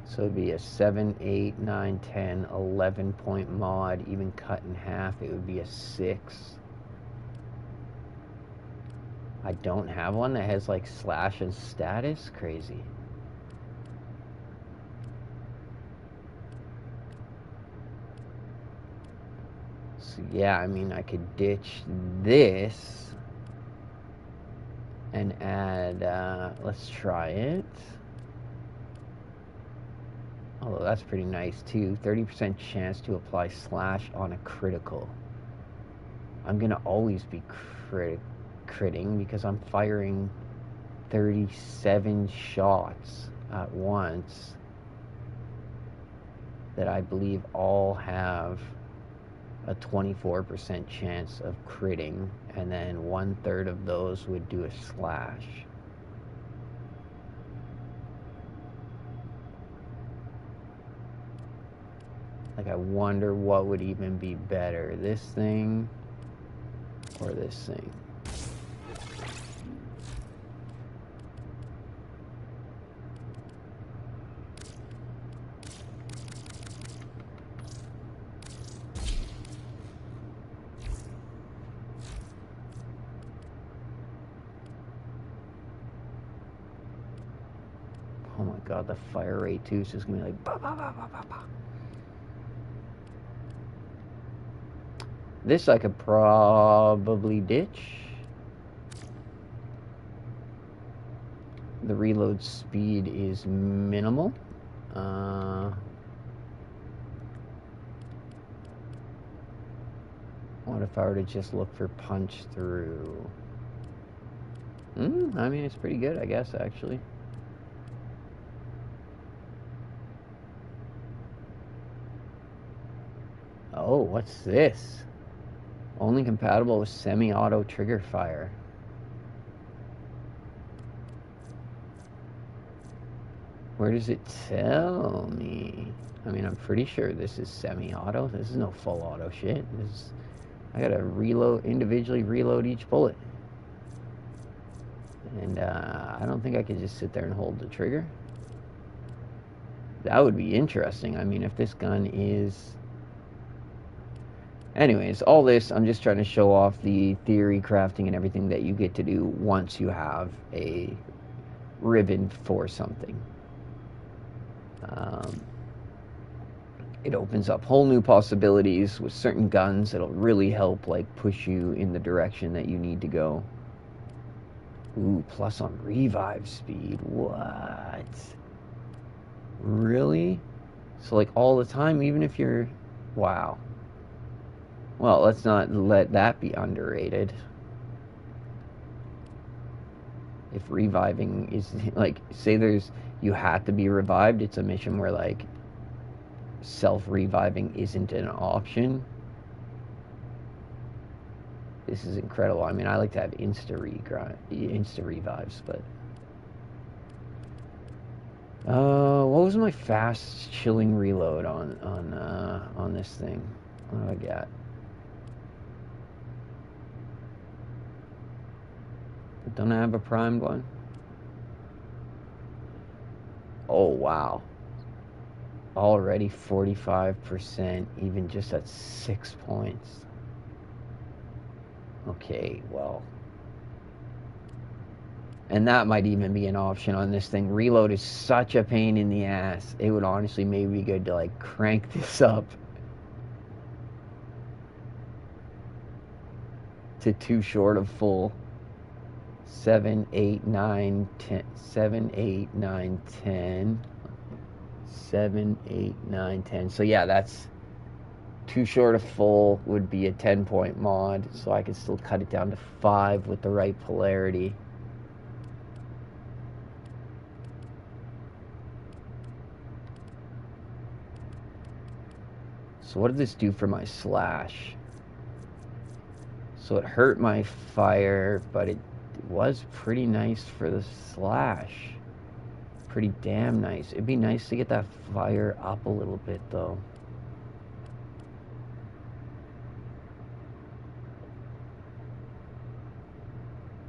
So it'd be a 7, 8, 9, 10, 11 point mod, even cut in half, it would be a 6. I don't have one that has like slash and status? Crazy. So yeah, I mean, I could ditch this and add, let's try it. Although that's pretty nice too. 30% chance to apply slash on a critical. I'm gonna always be critting because I'm firing 37 shots at once that I believe all have a 24% chance of critting, and then 1/3 of those would do a slash. Like, I wonder what would even be better, this thing or this thing. Oh my god, the fire rate too is just gonna be like bah, bah, bah, bah, bah, bah. This I could probably ditch. The reload speed is minimal. What if I were to just look for punch through? I mean, it's pretty good, I guess, actually. Oh, what's this? Only compatible with semi-auto trigger fire. Where does it tell me? I mean, I'm pretty sure this is semi-auto. This is no full auto shit. I gotta individually reload each bullet. And I don't think I could just sit there and hold the trigger. That would be interesting. I mean, if this gun is... Anyways, all this, I'm just trying to show off the theory, crafting, and everything that you get to do once you have a Riven for something. It opens up whole new possibilities with certain guns. It'll really help, like, push you in the direction that you need to go. Ooh, plus on revive speed. What? Really? So like all the time, even if you're... Wow. Well, let's not let that be underrated. If reviving is, like, say there's... You have to be revived, it's a mission where, like, self-reviving isn't an option. This is incredible. I mean, I like to have insta revives, but... what was my fast chilling reload on this thing? What do I got? Don't I have a primed one? Oh, wow. Already 45%, even just at 6 points. Okay, well. And that might even be an option on this thing. Reload is such a pain in the ass. It would honestly maybe be good to, like, crank this up to too short of full. 7, 8, 9, 10. 7, 8, 9, 10. 7, 8, 9, 10. So yeah, that's too short of full would be a 10-point mod. So I could still cut it down to 5 with the right polarity. So what did this do for my slash? So it hurt my fire, but it was pretty nice for the slash. Pretty damn nice. It'd be nice to get that fire up a little bit, though.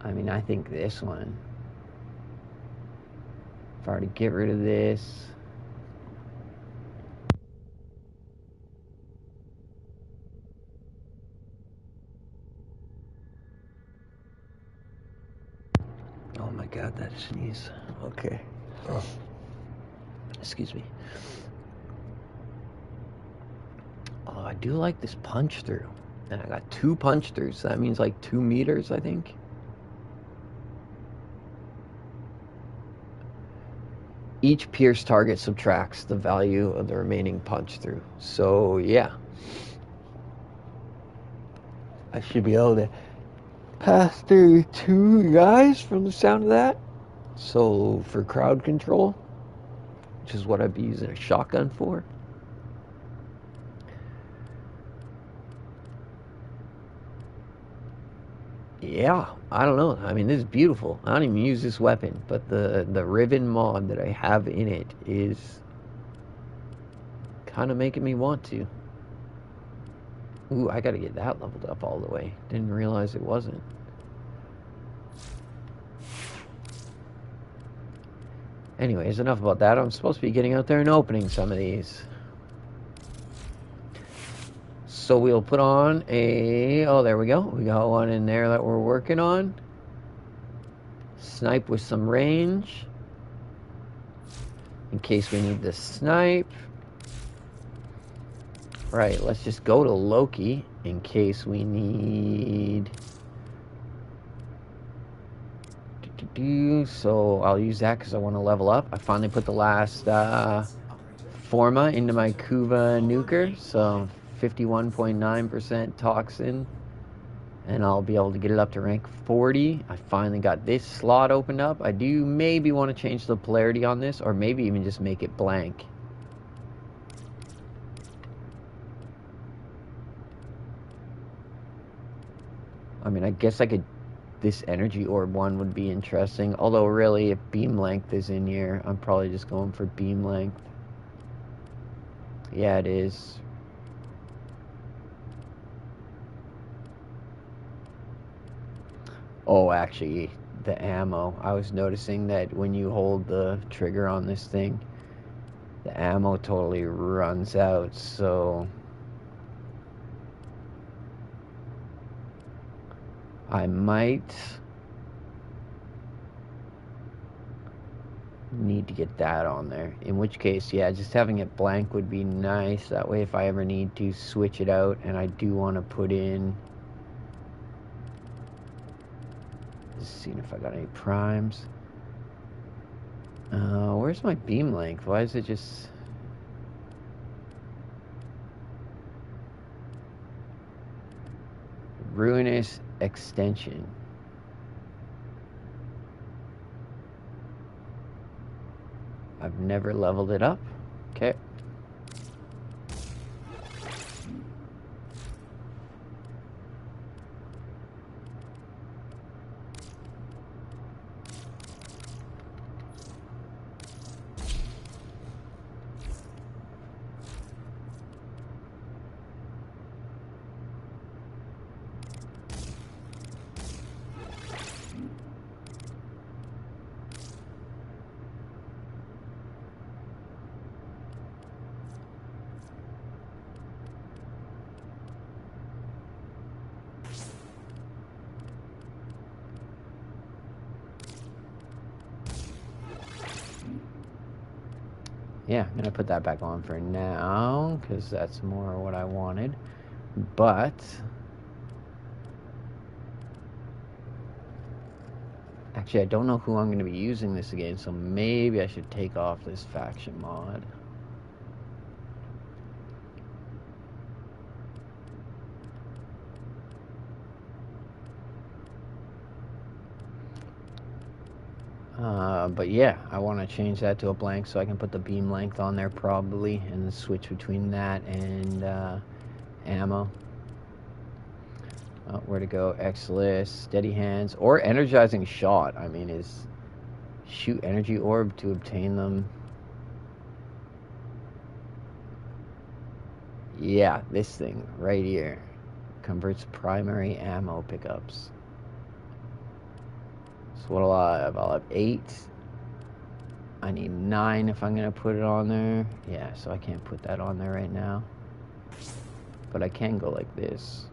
I mean, I think this one. If I were to get rid of this... Oh my god, that sneeze. Okay. Oh. Excuse me. Oh, I do like this punch through. And I got 2 punch throughs, so that means like 2 meters, I think. Each pierce target subtracts the value of the remaining punch through. So, yeah. I should be able to pass through 2 guys from the sound of that. So, for crowd control, which is what I'd be using a shotgun for. Yeah, I don't know. I mean, this is beautiful. I don't even use this weapon, but the Riven mod that I have in it is kind of making me want to. Ooh, I gotta get that leveled up all the way. Didn't realize it wasn't. Anyways, enough about that. I'm supposed to be getting out there and opening some of these. So we'll put on a... Oh, there we go. We got one in there that we're working on. Snipe with some range. In case we need to snipe. Right, let's just go to Loki in case we need... So I'll use that because I want to level up. I finally put the last Forma into my Kuva nuker, so 51.9% toxin, and I'll be able to get it up to rank 40. I finally got this slot opened up. I do maybe want to change the polarity on this, or maybe even just make it blank. I mean, I guess I could... This energy orb one would be interesting. Although, really, if beam length is in here, I'm probably just going for beam length. Yeah, it is. Oh, actually, the ammo. I was noticing that when you hold the trigger on this thing, the ammo totally runs out, so... I might need to get that on there. In which case, yeah, just having it blank would be nice. That way if I ever need to switch it out, and I do want to put in Just seeing if I got any primes. Where's my beam length? Why is it just... Ruinous extension. I've never leveled it up. Okay. Yeah, I'm gonna put that back on for now because that's more what I wanted. But actually, I don't know who I'm gonna be using this against, so maybe I should take off this faction mod. But yeah, I want to change that to a blank so I can put the beam length on there probably and switch between that and ammo. Where to go? X-list, steady hands, or energizing shot. I mean, is shoot energy orb to obtain them. Yeah, this thing right here converts primary ammo pickups. So what'll I have? I'll have 8. I need 9 if I'm gonna put it on there. Yeah, so I can't put that on there right now. But I can go like this.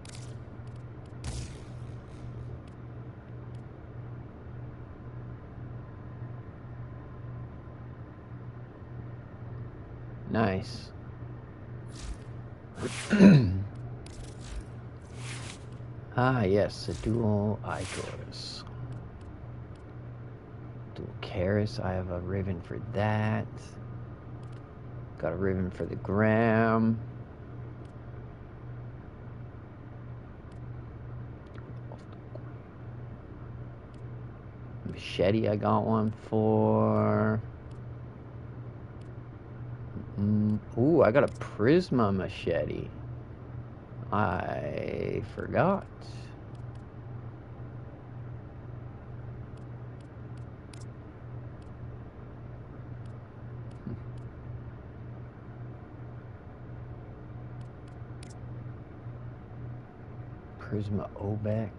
Nice. Ah, yes, a dual Icors. Dual Crass. I have a Riven for that. Got a Riven for the Gram. Machete, I got one for. Ooh, I got a Prisma machete. I forgot. Prisma Obex.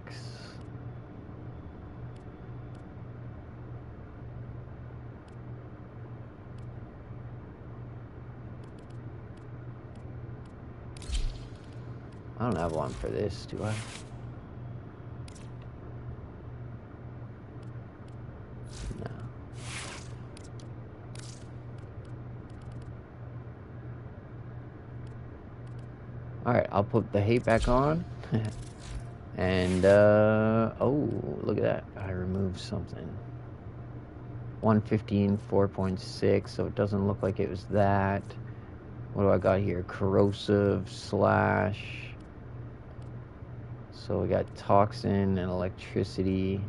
I don't have one for this, do I? No. Alright, I'll put the hate back on. And, oh, look at that. I removed something. 115, 4.6, so it doesn't look like it was that. What do I got here? Corrosive slash. So we got toxin and electricity.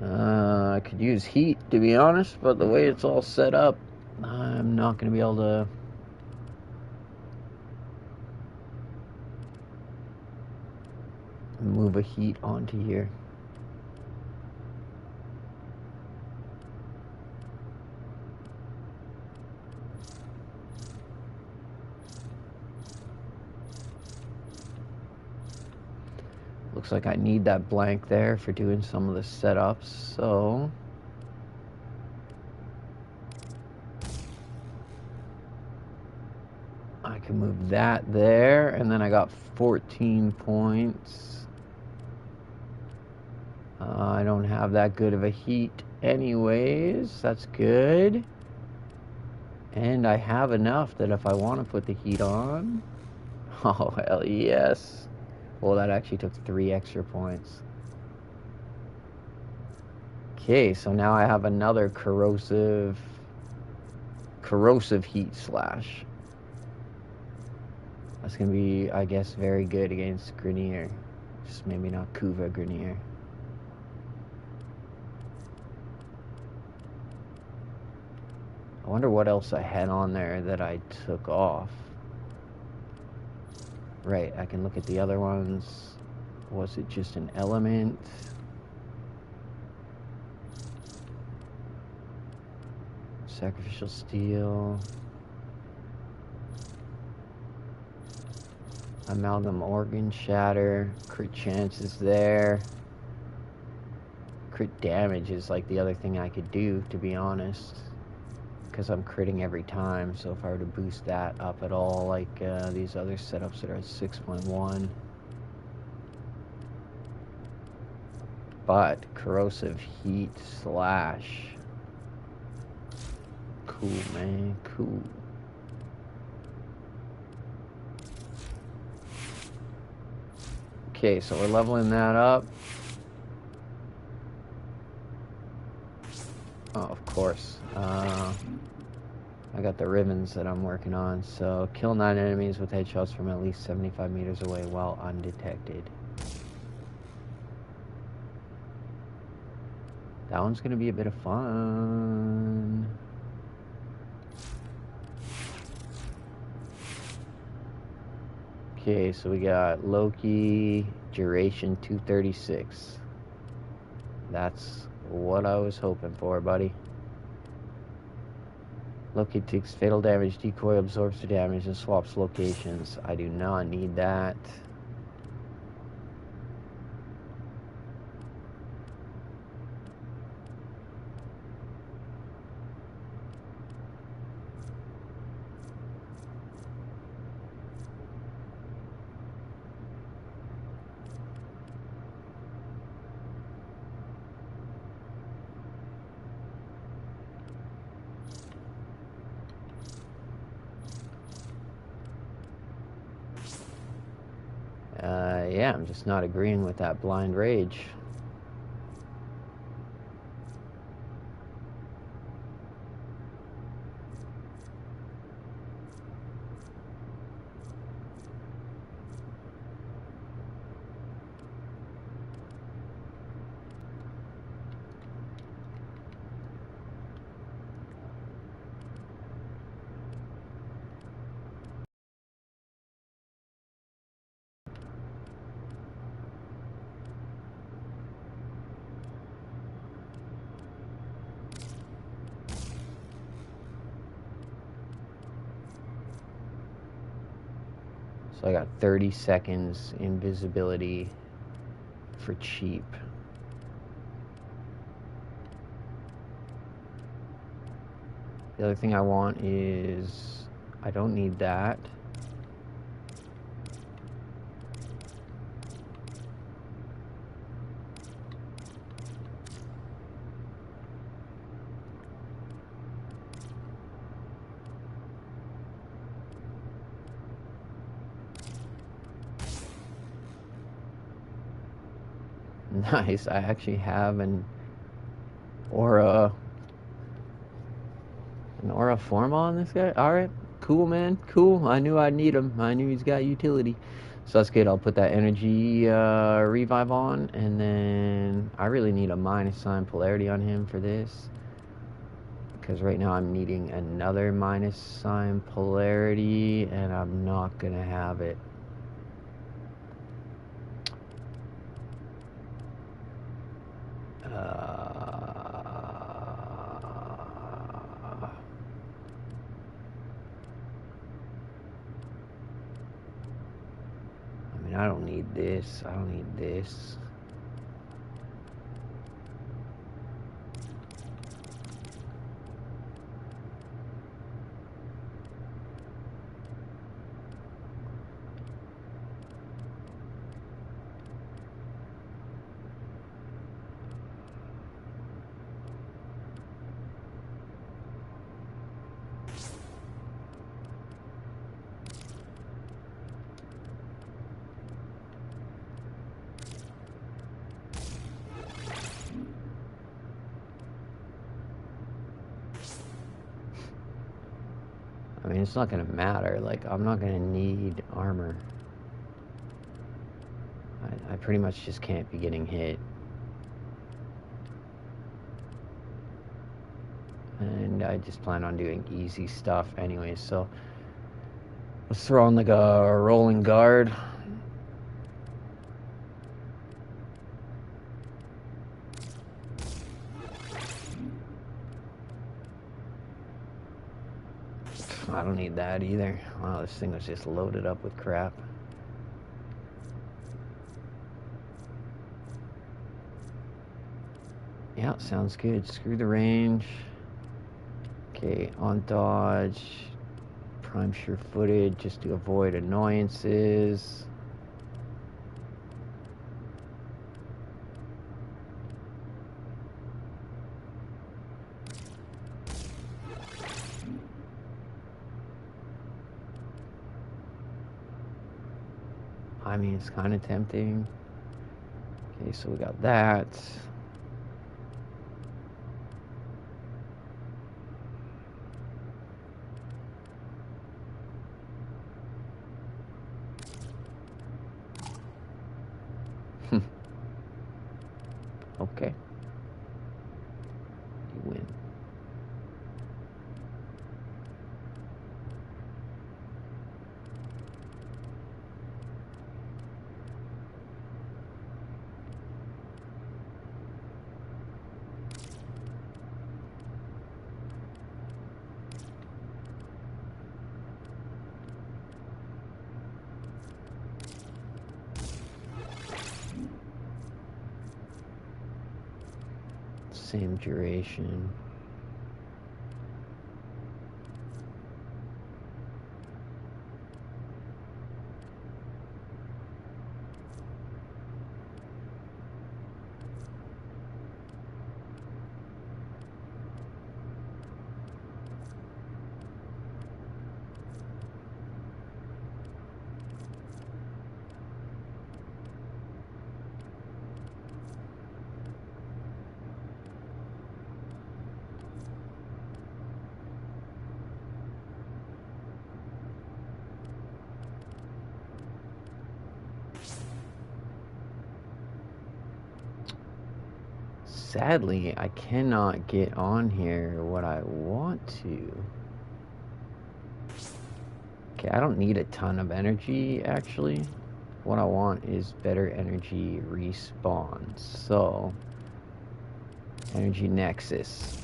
I could use heat, to be honest, but the way it's all set up, I'm not going to be able to. Move a heat onto here. Looks like I need that blank there for doing some of the setups, so I can move that there, and then I got 14 points. I don't have that good of a heat. anyways, that's good. And I have enough that if I want to put the heat on, oh hell yes. Well, that actually took 3 extra points. Okay, so now I have another corrosive heat slash. That's gonna be, I guess, very good against Grenier. Just maybe not Kuva Grenier. I wonder what else I had on there that I took off. Right, I can look at the other ones. Was it just an element? Sacrificial steel. Amalgam organ shatter. Crit chance is there. Crit damage is like the other thing I could do, to be honest. Because I'm critting every time, so if I were to boost that up at all, like these other setups that are at 6.1. But corrosive heat slash. Cool, man, cool. Okay, so we're leveling that up. Oh, of course. I got the Rivens that I'm working on. So, kill 9 enemies with headshots from at least 75 meters away while undetected. That one's going to be a bit of fun. Okay, so we got Loki, duration 236. That's what I was hoping for, buddy. Loki takes fatal damage, decoy absorbs the damage, and swaps locations. I do not need that. Yeah, I'm just not agreeing with that blind rage. So I got 30 seconds invisibility for cheap. The other thing I want is, I don't need that. Nice, I actually have an aura form on this guy. Alright, cool, man, cool. I knew I'd need him. I knew he's got utility. So that's good. I'll put that energy revive on, and then I really need a minus sign polarity on him for this, because right now I'm needing another minus sign polarity, and I'm not gonna have it. I don't need this. I don't need this. I mean, it's not gonna matter. Like, I'm not gonna need armor. I pretty much just can't be getting hit. And I just plan on doing easy stuff anyway, so let's throw on like a rolling guard. I don't need that either. Wow, this thing was just loaded up with crap. Yeah, sounds good. Screw the range. Okay, on dodge. Prime sure footed just to avoid annoyances. I mean, it's kind of tempting. Okay, so we got that. Okay. You win. Same duration. Sadly, I cannot get on here what I want to. Okay, I don't need a ton of energy, actually. What I want is better energy respawn. So, energy nexus.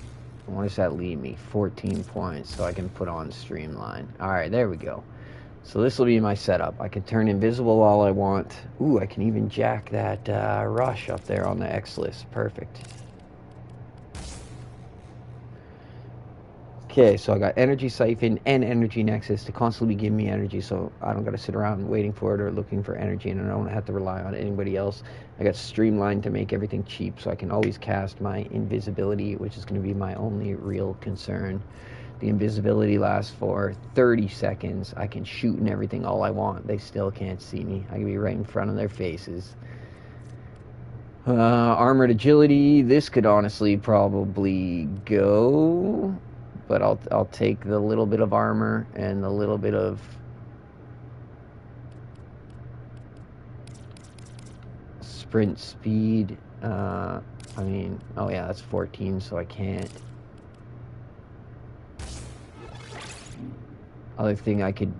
What does that leave me? 14 points, so I can put on streamline. Alright, there we go. So this will be my setup. I can turn invisible all I want. Ooh, I can even jack that rush up there on the X list. Perfect. Okay, so I got energy siphon and energy nexus to constantly give me energy, so I don't gotta sit around waiting for it or looking for energy, and I don't have to rely on anybody else. I got streamlined to make everything cheap, so I can always cast my invisibility, which is going to be my only real concern. The invisibility lasts for 30 seconds. I can shoot and everything all I want. They still can't see me. I can be right in front of their faces. Armored agility. This could honestly probably go, but I'll take the little bit of armor and the little bit of sprint speed. I mean, oh yeah, that's 14, so I can't.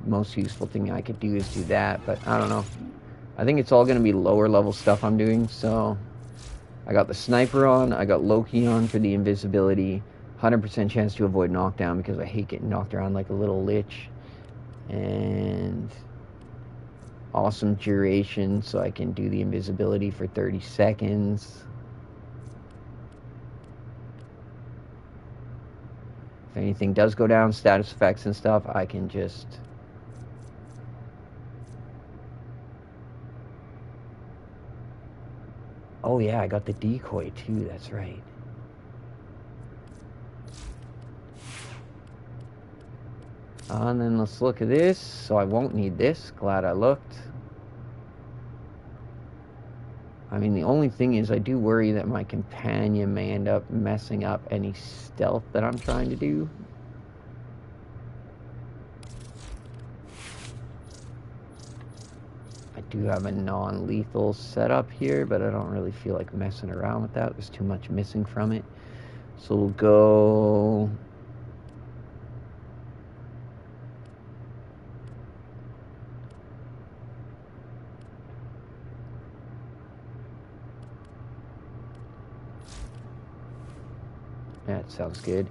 Most useful thing I could do is do that, but I don't know. I think it's all going to be lower level stuff I'm doing, so I got the sniper on, I got Loki on for the invisibility, 100% chance to avoid knockdown because I hate getting knocked around like a little lich, and awesome duration so I can do the invisibility for 30 seconds. If anything does go down, status effects and stuff, I can just... Oh yeah, I got the decoy too, that's right. And then let's look at this. So I won't need this. Glad I looked. I mean, the only thing is I do worry that my companion may end up messing up any stealth that I'm trying to do. do have a non-lethal setup here, but I don't really feel like messing around with that. There's too much missing from it. So we'll go... That sounds good.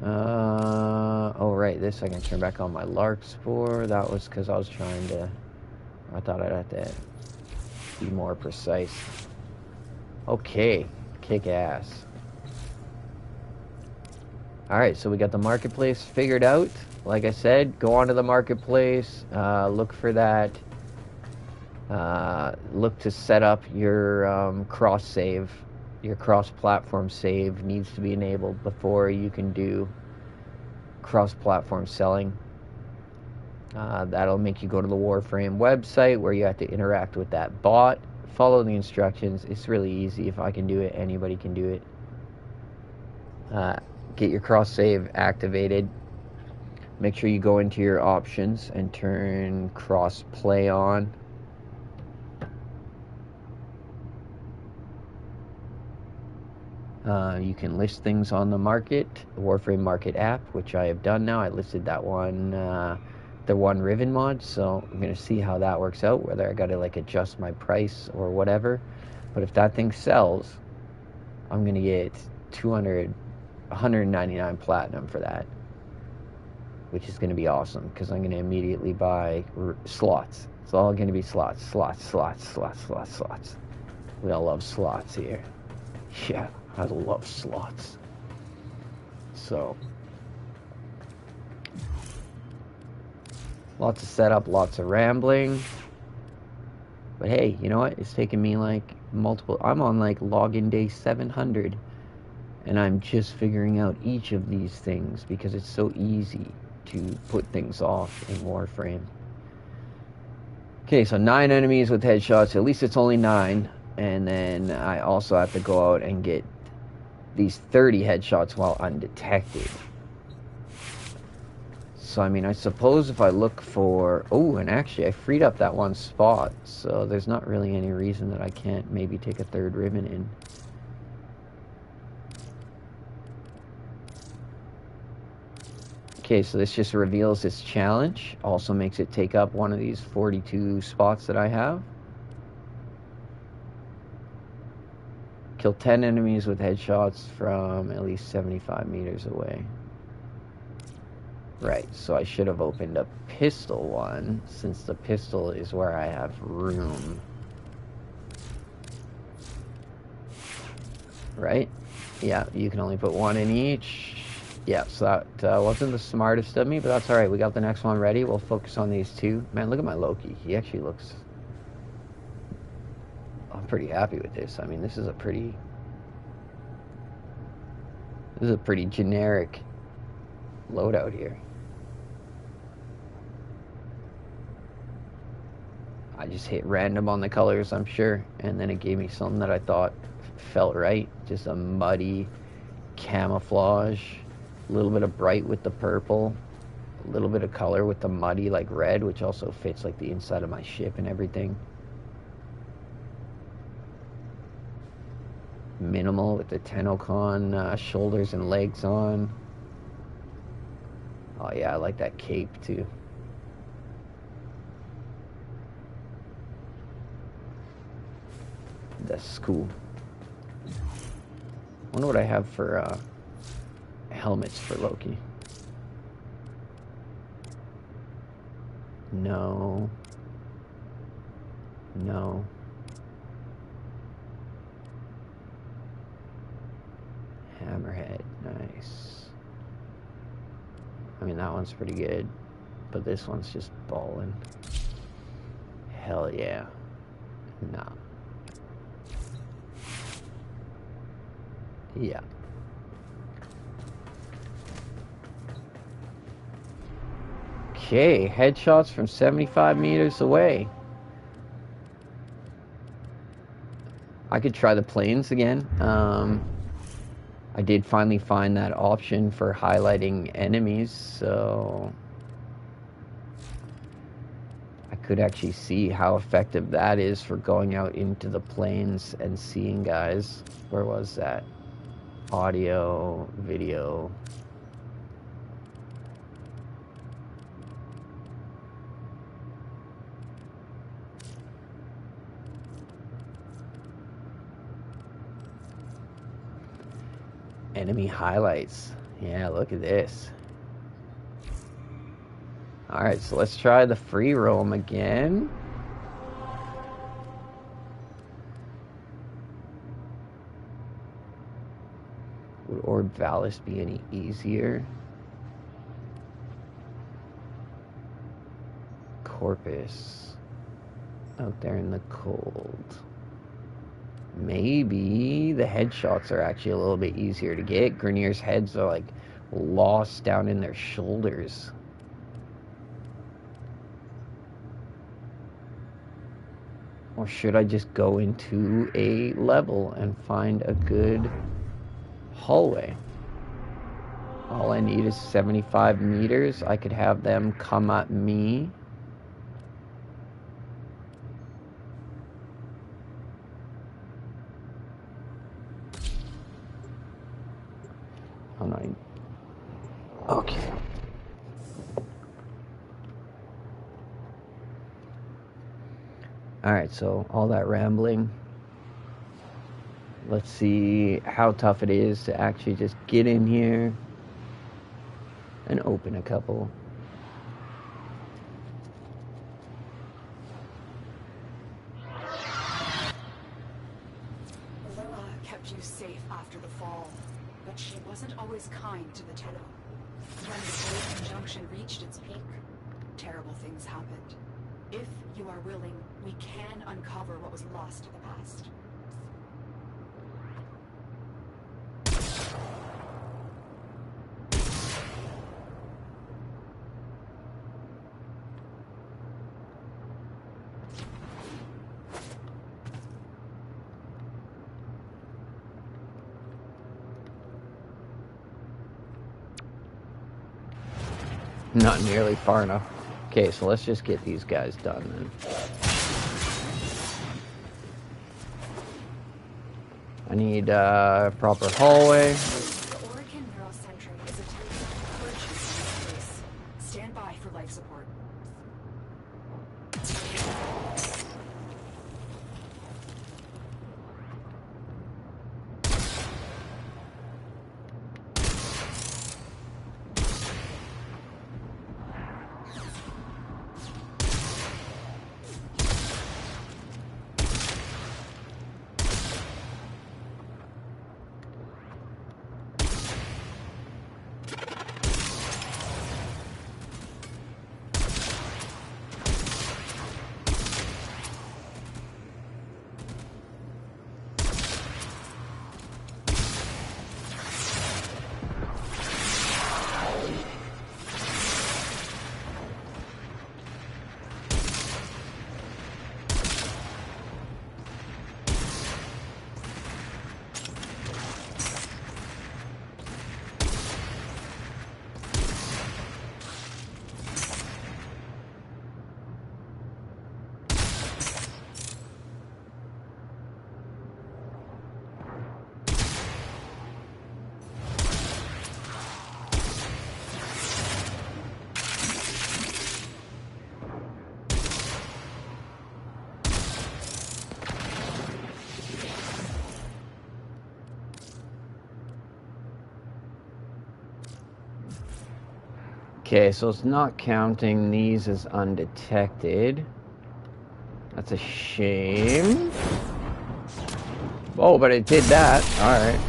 Oh, right, this I can turn back on my Larkspur. That was because I was trying to... I thought I'd have to be more precise. Okay, kick ass. Alright, so we got the marketplace figured out. Like I said, go onto the marketplace, look for that. Look to set up your cross save. Your cross-platform save needs to be enabled before you can do cross-platform selling. That'll make you go to the Warframe website where you have to interact with that bot. Follow the instructions. It's really easy. If I can do it, anybody can do it. Get your cross-save activated. Make sure you go into your options and turn cross-play on. You can list things on the market, the Warframe Market app, which I have done now. I listed that one, the one Riven mod, so I'm going to see how that works out, whether I got to like adjust my price or whatever. But if that thing sells, I'm going to get 199 platinum for that, which is going to be awesome because I'm going to immediately buy slots. It's all going to be slots. We all love slots here. Yeah, I love slots. So, lots of setup, lots of rambling. But hey, you know what? It's taken me like multiple... I'm on like login day 700. And I'm just figuring out each of these things because it's so easy to put things off in Warframe. Okay, so 9 enemies with headshots. At least it's only 9. And then I also have to go out and get these 30 headshots while undetected. So, I mean, I suppose if I look for... Oh, and actually, I freed up that one spot. So, there's not really any reason that I can't maybe take a 3rd Riven in. Okay, so this just reveals this challenge. Also makes it take up one of these 42 spots that I have. Kill 10 enemies with headshots from at least 75 meters away. Right, so I should have opened a pistol one, since the pistol is where I have room. Right? Yeah, you can only put 1 in each. Yeah, so that wasn't the smartest of me, but that's alright. We got the next one ready. We'll focus on these 2. Man, look at my Loki. He actually looks... I'm pretty happy with this. I mean, this is a pretty generic loadout here. I just hit random on the colors, I'm sure, and then it gave me something that I thought felt right. Just a muddy camouflage, a little bit of bright with the purple, a little bit of color with the muddy like red, which also fits like the inside of my ship and everything. Minimal with the Tenocon shoulders and legs on. Oh yeah, I like that cape too. That's cool. Wonder what I have for helmets for Loki. No. No. Hammerhead, nice. I mean, that one's pretty good, but this one's just ballin'. Hell yeah. Nah. Yeah. Okay, headshots from 75 meters away. I could try the planes again. I did finally find that option for highlighting enemies, so I could actually see how effective that is for going out into the plains and seeing guys. Where was that? Audio, video. Enemy highlights. Yeah, look at this. Alright, so let's try the free roam again. Would Orb Valis be any easier? Corpus. Out there in the cold. Maybe the headshots are actually a little bit easier to get. Grenier's heads are like lost down in their shoulders. Or should I just go into a level and find a good hallway? All I need is 75 meters. I could have them come at me. Oh no. Okay. Alright, so all that rambling. Let's see how tough it is to actually just get in here and open a couple. Lua kept you safe after the fall, but she wasn't always kind to the Tenno. When the Great Conjunction reached its peak, terrible things happened. If you are willing, we can uncover what was lost to the past. Not nearly far enough. Okay, so let's just get these guys done then. I need a proper hallway. The Oregon Neurocentric is attempting to purge you from this place. Stand by for life support. Okay, so it's not counting these as undetected. That's a shame. Oh, but it did that. Alright.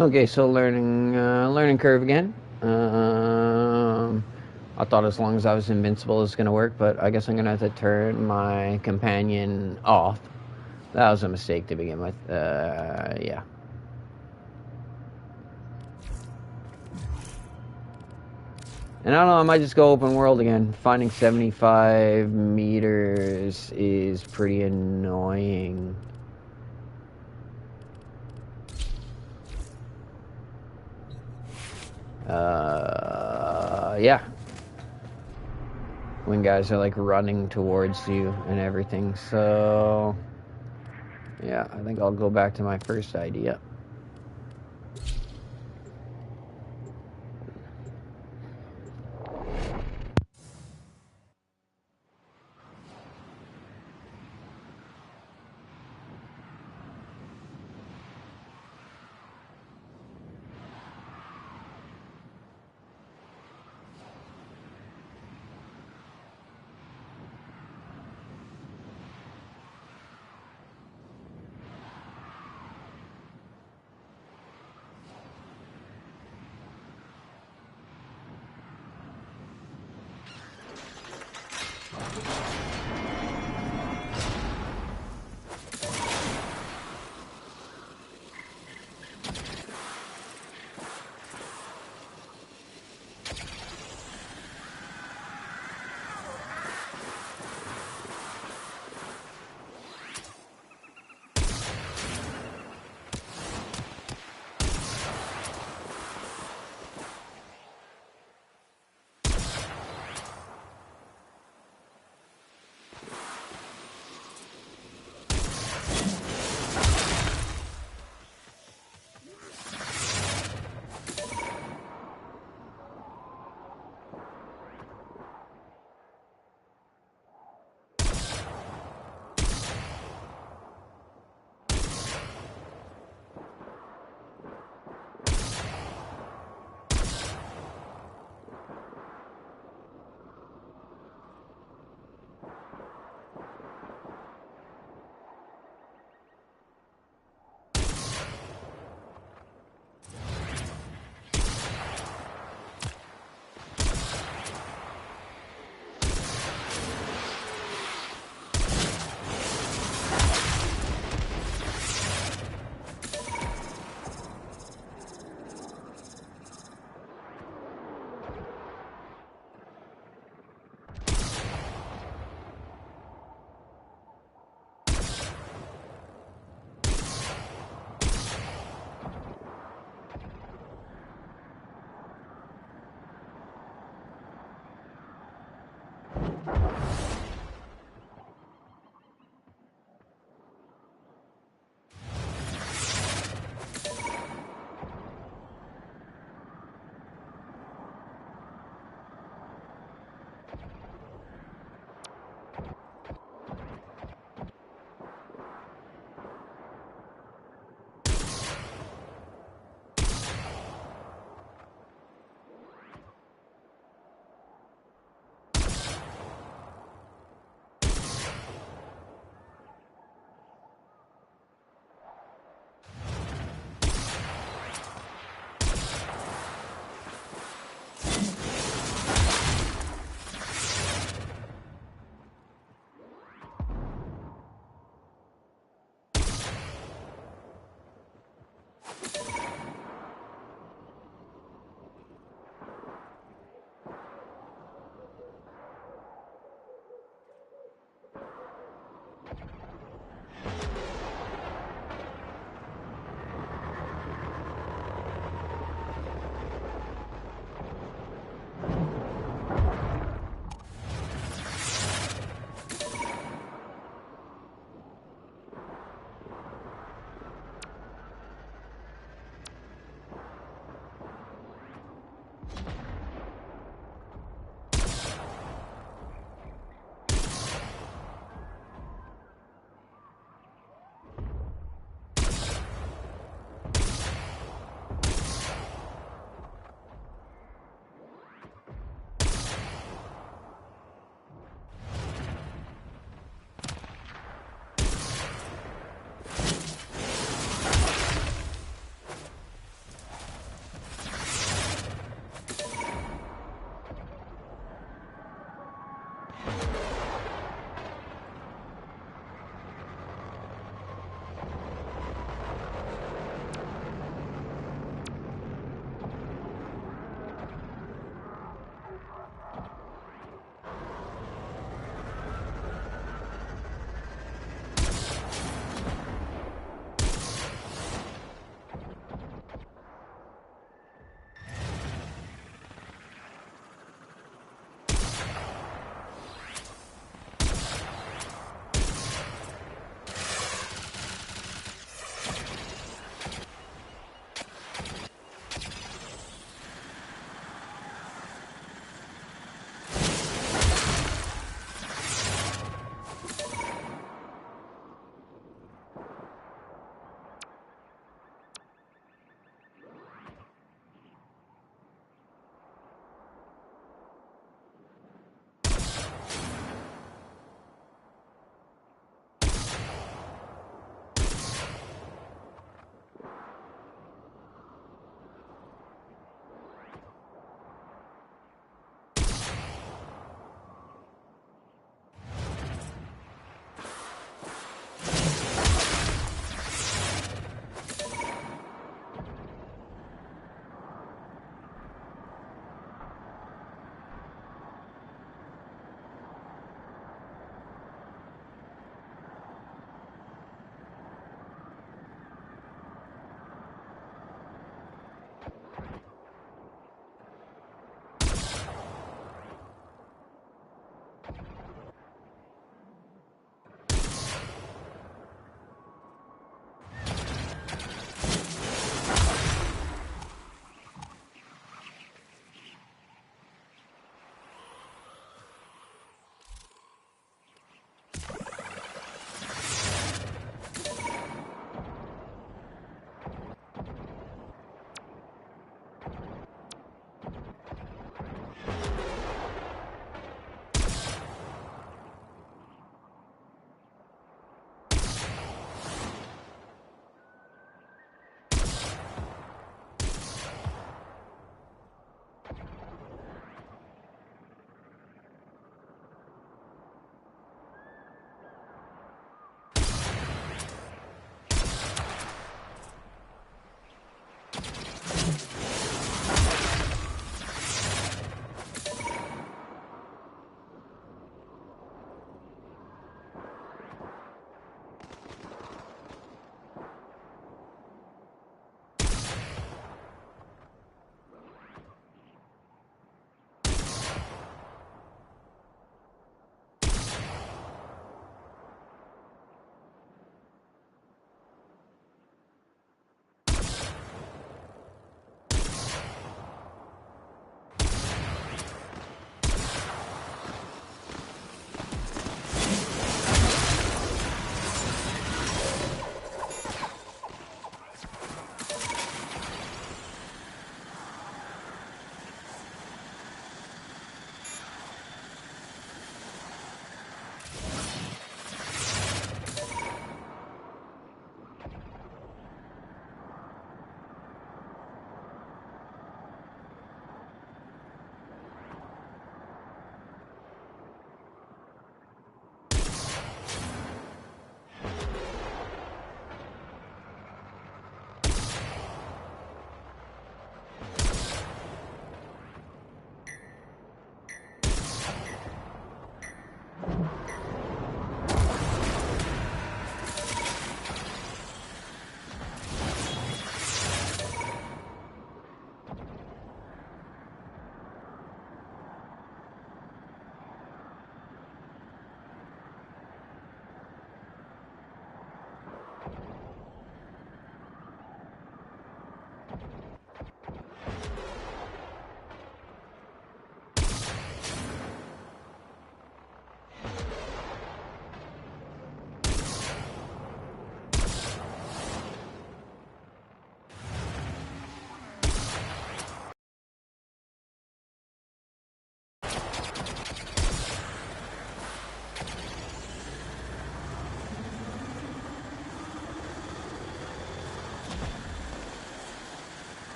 Okay, so learning curve again. I thought as long as I was invincible it was gonna work, but I guess I'm gonna have to turn my companion off. That was a mistake to begin with. Yeah. And I don't know, I might just go open world again. Finding 75 meters is pretty annoying. Yeah. When guys are like running towards you and everything. So, yeah, I think I'll go back to my first idea.